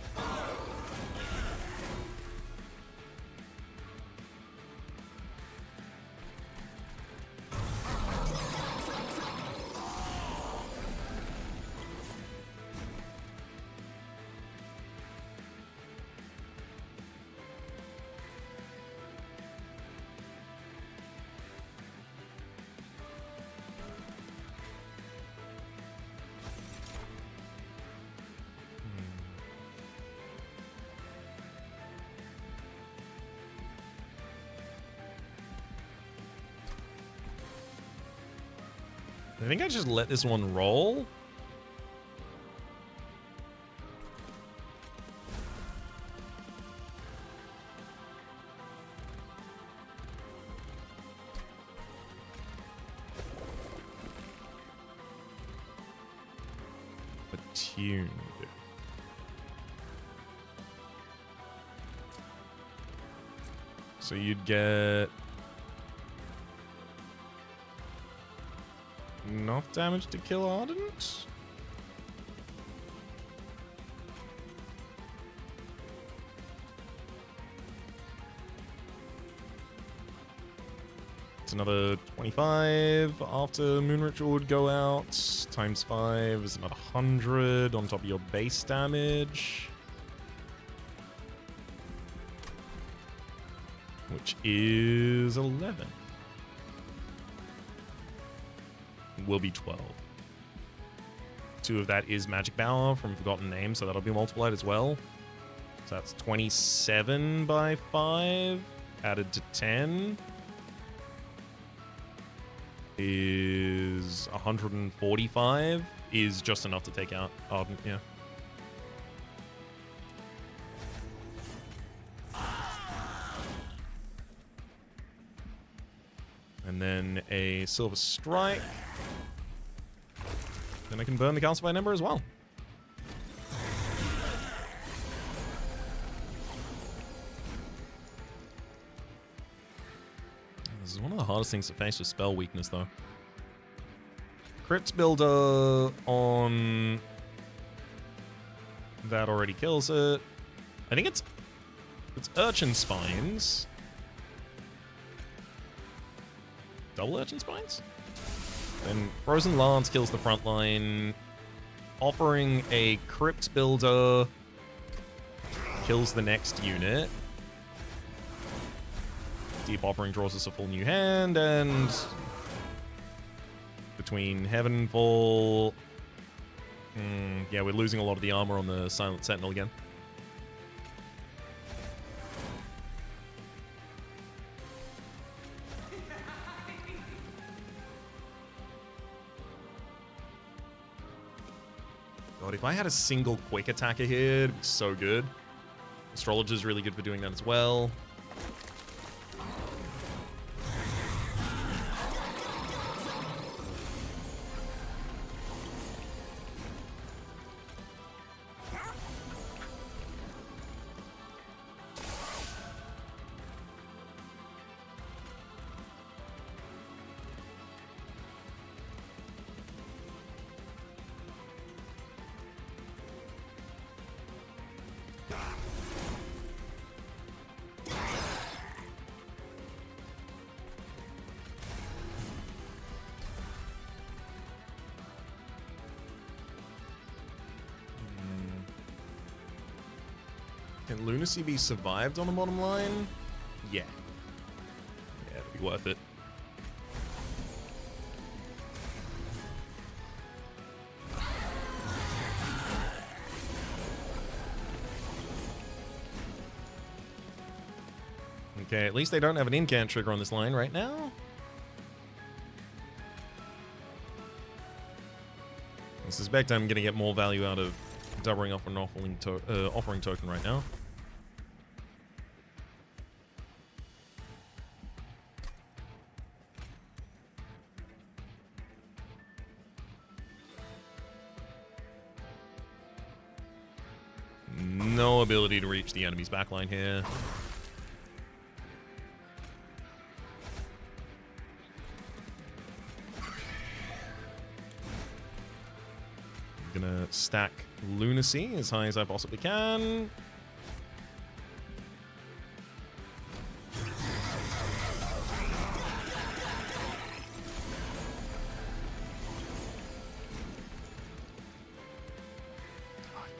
I think I just let this one roll. Attuned. So you'd get enough damage to kill Ardent? It's another 25 after Moon Ritual would go out. Times 5 is another 100 on top of your base damage. Which is 11. Will be 12. 2 of that is Magic Power from Forgotten Name, so that'll be multiplied as well. So that's 27 by 5, added to 10 is 145, is just enough to take out Ardent, yeah. And then a Silver Strike. Then I can burn the Calcified Ember as well. This is one of the hardest things to face with spell weakness, though. Crypt Builder on that already kills it. I think it's Urchin Spines. Double Urchin Spines? Then Frozen Lance kills the front line. Offering a Crypt Builder kills the next unit. Deep Offering draws us a full new hand, and between Heavenfall. Yeah, we're losing a lot of the armor on the Silent Sentinel again. God, if I had a single quick attacker here, it'd be so good. Astrologer's really good for doing that as well. Can Lunacy be survived on the bottom line? Yeah. Yeah, it'd be worth it. Okay, at least they don't have an incant trigger on this line right now. I suspect I'm going to get more value out of doubling up an offering token right now. No ability to reach the enemy's backline here. I'm gonna stack Lunacy as high as I possibly can.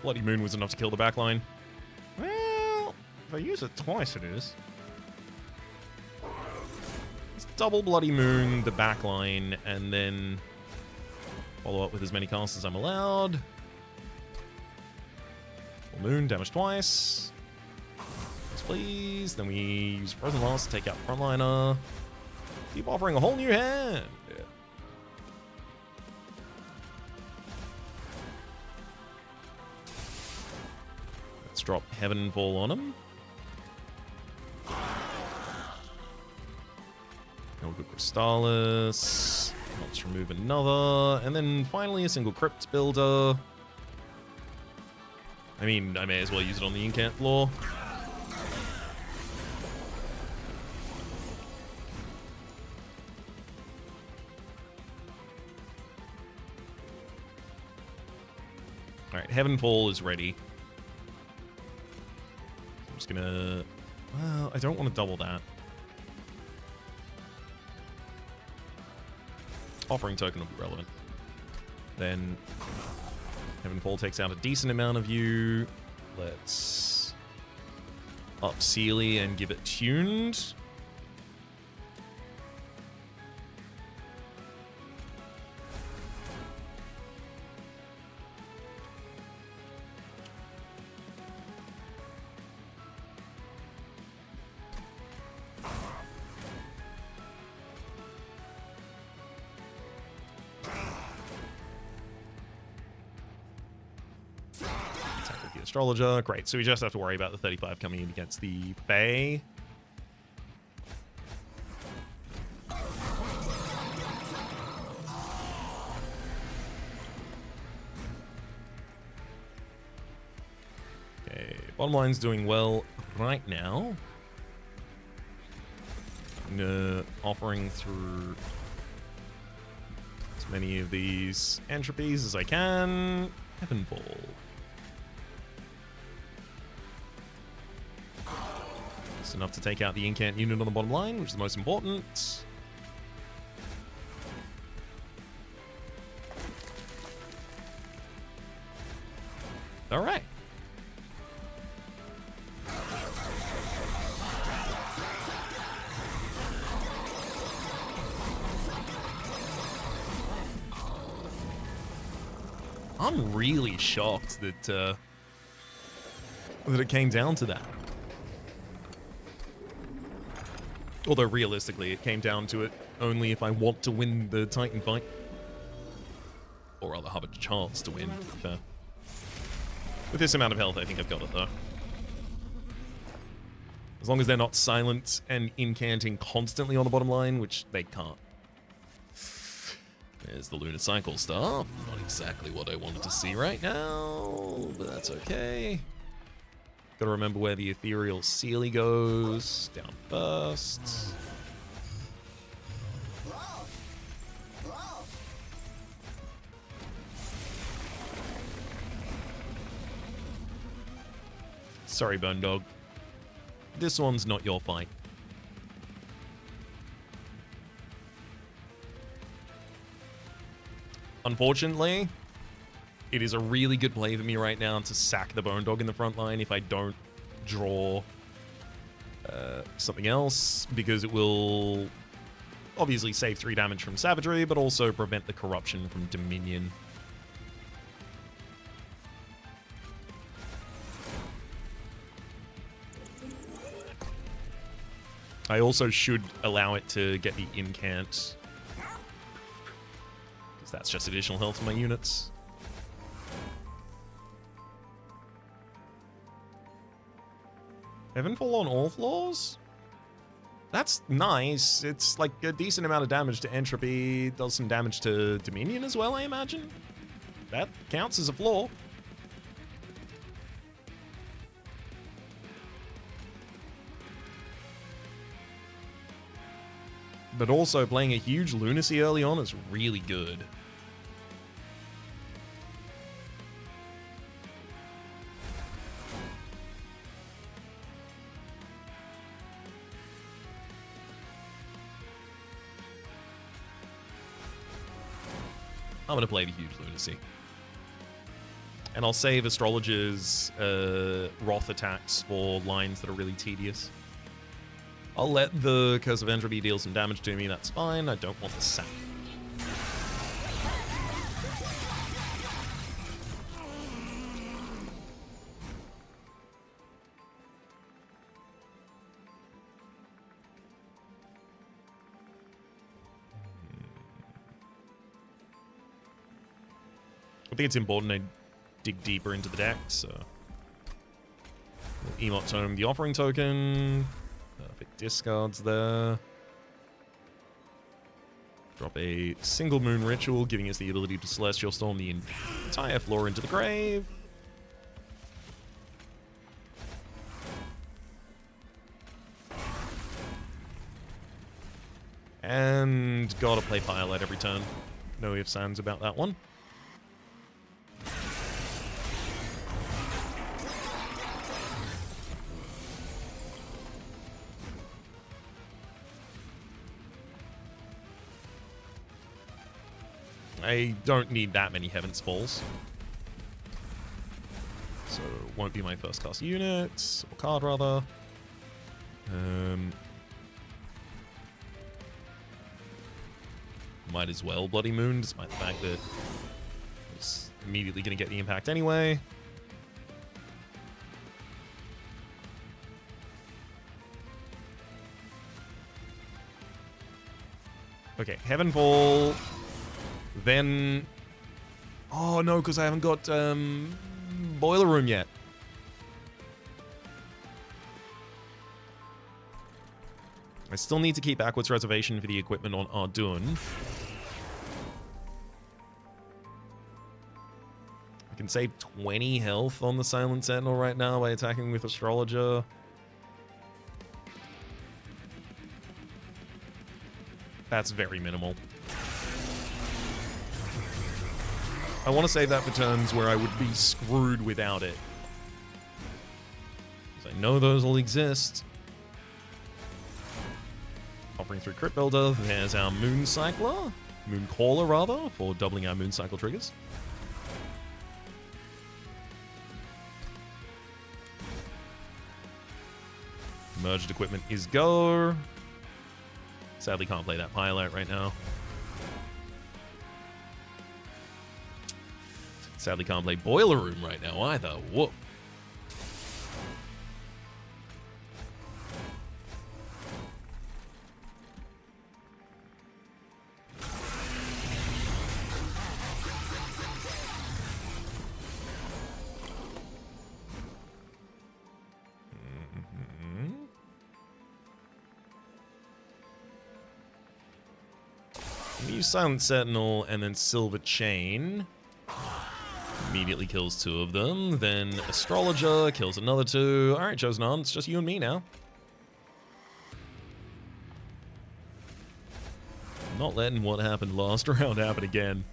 Bloody Moon was enough to kill the backline. Well, if I use it twice, it is. Let's double Bloody Moon the backline, and then follow up with as many casts as I'm allowed. Full Moon, damage twice. Yes, please. Then we use Frozen Lance to take out Frontliner. Keep offering a whole new hand. Yeah. Let's drop Heavenfall on him. No good Crystallis. Let's remove another. And then finally a single Crypt Builder. I mean, I may as well use it on the incant floor. Alright, Heavenfall is ready. I'm just gonna... Well, I don't want to double that. Offering token will be relevant. Then Heavenfall takes out a decent amount of you. Let's up Seeling and give it tuned. Astrologer, great. So we just have to worry about the 35 coming in against the Fae. Okay, bottom line's doing well right now. I'm offering through as many of these entropies as I can. Heavenfall. Enough to take out the incant unit on the bottom line, which is the most important. All right. I'm really shocked that it came down to that. Although realistically, it came down to it only if I want to win the Titan fight. Or rather have a chance to win, to be fair. With this amount of health, I think I've got it though. As long as they're not silent and incanting constantly on the bottom line, which they can't. There's the Lunar Cycle stuff. Not exactly what I wanted to see right now, but that's okay. Gotta remember where the Ethereal Seeling goes. Down first. Sorry, Bone Dog. This one's not your fight. Unfortunately, it is a really good play for me right now to sack the Bone Dog in the front line if I don't draw something else, because it will obviously save 3 damage from Savagery, but also prevent the corruption from Dominion. I also should allow it to get the incant, because that's just additional health for my units. Heavenfall on all floors? That's nice. It's like a decent amount of damage to Entropy. Does some damage to Dominion as well, I imagine. That counts as a floor. But also playing a huge Lunacy early on is really good. I'm going to play the huge Lunacy. And I'll save Astrologer's Wrath attacks for lines that are really tedious. I'll let the Curse of Entropy deal some damage to me, that's fine. I don't want the sack. I think it's important I dig deeper into the deck, so... We'll Emote Tome the Offering Token. Perfect discards there. Drop a single Moon Ritual, giving us the ability to Celestial Storm the entire floor into the grave. And gotta play Firelight every turn. No ifs, ands about that one. I don't need that many Heaven's Falls. So it won't be my first cast unit, or card rather. Might as well Bloody Moon, despite the fact that it's immediately going to get the impact anyway. Okay, Heavenfall. Then... Oh no, because I haven't got Boiler Room yet. I still need to keep Aqua's Reservation for the equipment on Ardoon. I can save 20 health on the Silent Sentinel right now by attacking with Astrologer. That's very minimal. I want to save that for turns where I would be screwed without it. Because I know those will exist. Offering through Crypt Builder, there's our Moon Cycler. Moon Caller, rather, for doubling our Moon Cycle triggers. Merged equipment is go. Sadly can't play that Pilot right now. Sadly can't play Boiler Room right now either. Whoop. Use Silent Sentinel and then Silver Chain. Immediately kills 2 of them. Then Astrologer kills another 2. Alright, Chosen On, it's just you and me now. Not letting what happened last round happen again.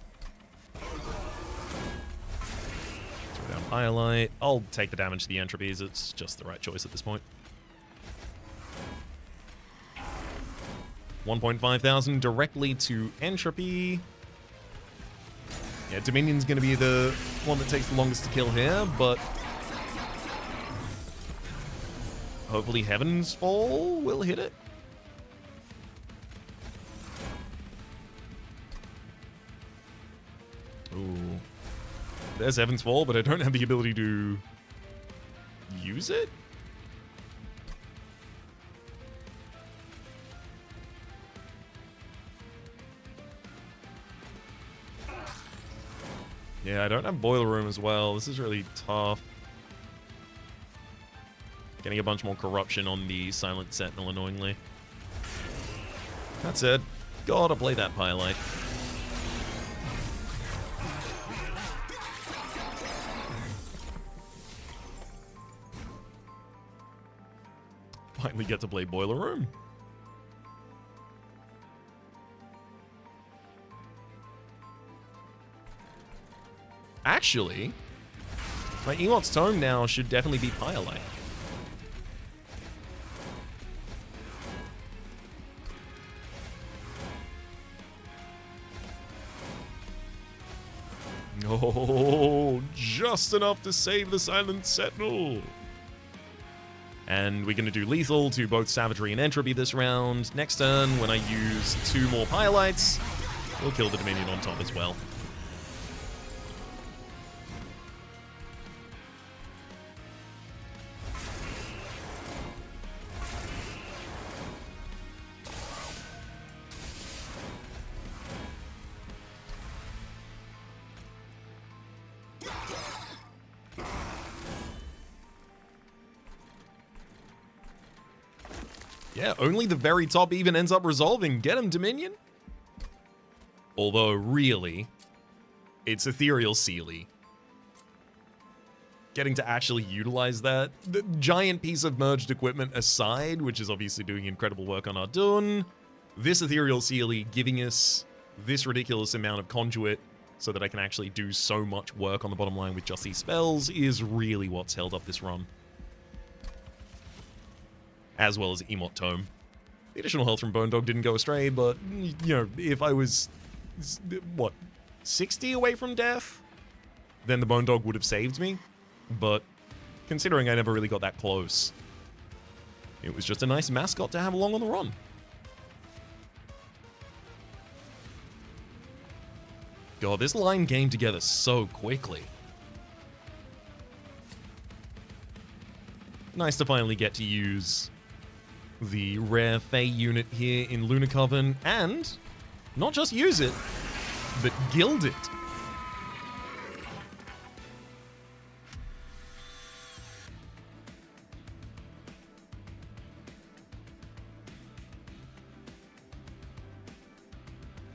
Throw down Highlight. I'll take the damage to the entropies. It's just the right choice at this point. 1.5 thousand directly to Entropy. Yeah, Dominion's going to be the one that takes the longest to kill here, but hopefully Heaven's Fall will hit it. Ooh. There's Heaven's Fall, but I don't have the ability to use it? Yeah, I don't have Boiler Room as well. This is really tough. Getting a bunch more corruption on the Silent Sentinel, annoyingly. That's it. Gotta play that Highlight. Finally get to play Boiler Room. Actually, my Emot's Tome now should definitely be Firelight. Oh, just enough to save the Silent Sentinel. And we're going to do lethal to both Savagery and Entropy this round. Next turn, when I use 2 more Firelights, we'll kill the Dominion on top as well. Yeah, only the very top even ends up resolving. Get him, Dominion. Although, really, it's Ethereal Seeling. Getting to actually utilize that, the giant piece of merged equipment aside, which is obviously doing incredible work on Ardun, this Ethereal Seeling giving us this ridiculous amount of conduit so that I can actually do so much work on the bottom line with just these spells is really what's held up this run. As well as Emot Tome. The additional health from Bone Dog didn't go astray, but, you know, if I was, what, 60 away from death, then the Bone Dog would have saved me. But considering I never really got that close, it was just a nice mascot to have along on the run. God, this line came together so quickly. Nice to finally get to use the rare Fey unit here in Lunar Coven, and not just use it, but gild it.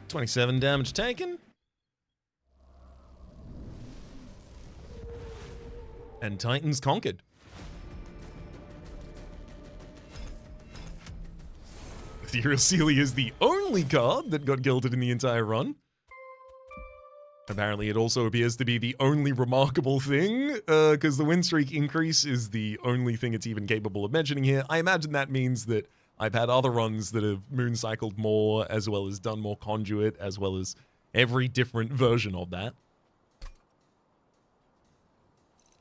$27 damage taken. And Titans conquered. Ethereal Seeling is the only card that got gilded in the entire run. Apparently, it also appears to be the only remarkable thing, because the win streak increase is the only thing it's even capable of mentioning here. I imagine that means that I've had other runs that have moon-cycled more, as well as done more conduit, as well as every different version of that.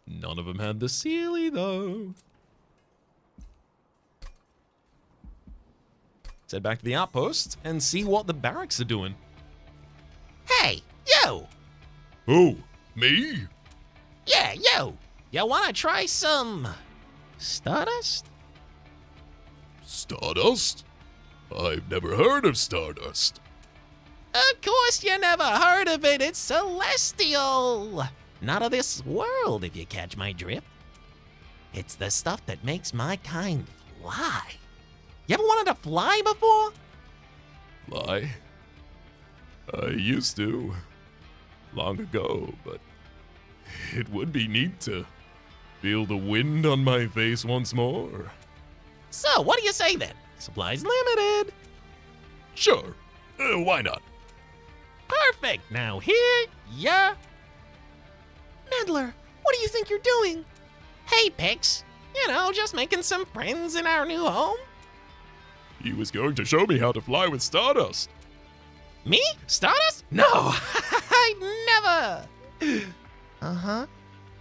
None of them had the Seelie, though. Let's head back to the outpost and see what the barracks are doing. Hey, you! Who? Me? Yeah, you. You wanna try some Stardust? Stardust? I've never heard of Stardust. Of course you never heard of it. It's celestial. Not of this world, if you catch my drift. It's the stuff that makes my kind fly. You ever wanted to fly before? Fly? I used to. Long ago, but it would be neat to feel the wind on my face once more. So, what do you say then? Supplies limited. Sure. Why not? Perfect. Now here ya. Meddler, what do you think you're doing? Hey, Pix. You know, just making some friends in our new home. He was going to show me how to fly with Stardust. Me? Stardust? No, I never. Uh-huh.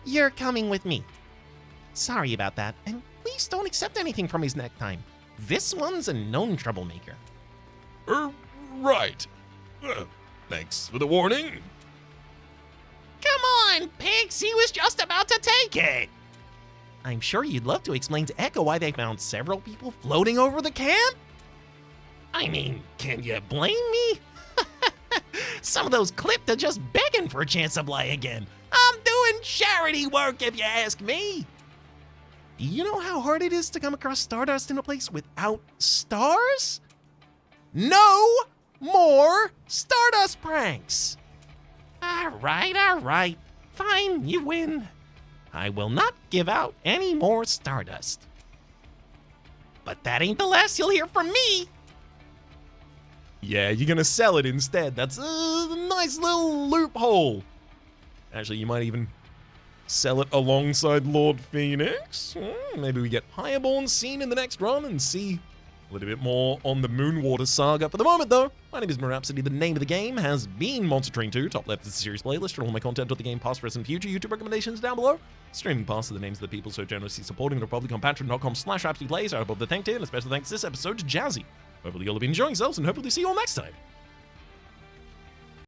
You're coming with me. Sorry about that, and please don't accept anything from his next time. This one's a known troublemaker. Right. Thanks for the warning. Come on, Pix, he was just about to take it. I'm sure you'd love to explain to Echo why they found several people floating over the camp. I mean, can you blame me? Some of those clipped are just begging for a chance to play again. I'm doing charity work, if you ask me. Do you know how hard it is to come across Stardust in a place without stars? No more Stardust pranks. All right. Fine, you win. I will not give out any more Stardust. But that ain't the last you'll hear from me. Yeah, you're gonna sell it instead. That's a nice little loophole. Actually, you might even sell it alongside Lord Phoenix. Maybe we get Highborn seen in the next run and see a little bit more on the Moonwater saga. For the moment, though, my name is Rhapsody. The name of the game has been Monster Train 2. Top left is the series playlist for all my content of the game, past, present, future. YouTube recommendations down below. Streaming past are the names of the people so generously supporting the Republic on Patreon.com/RhapsodyPlays. Out above the thank tier, and a special thanks this episode to Jazzy. Hopefully you'll have been enjoying yourselves, and hopefully see you all next time.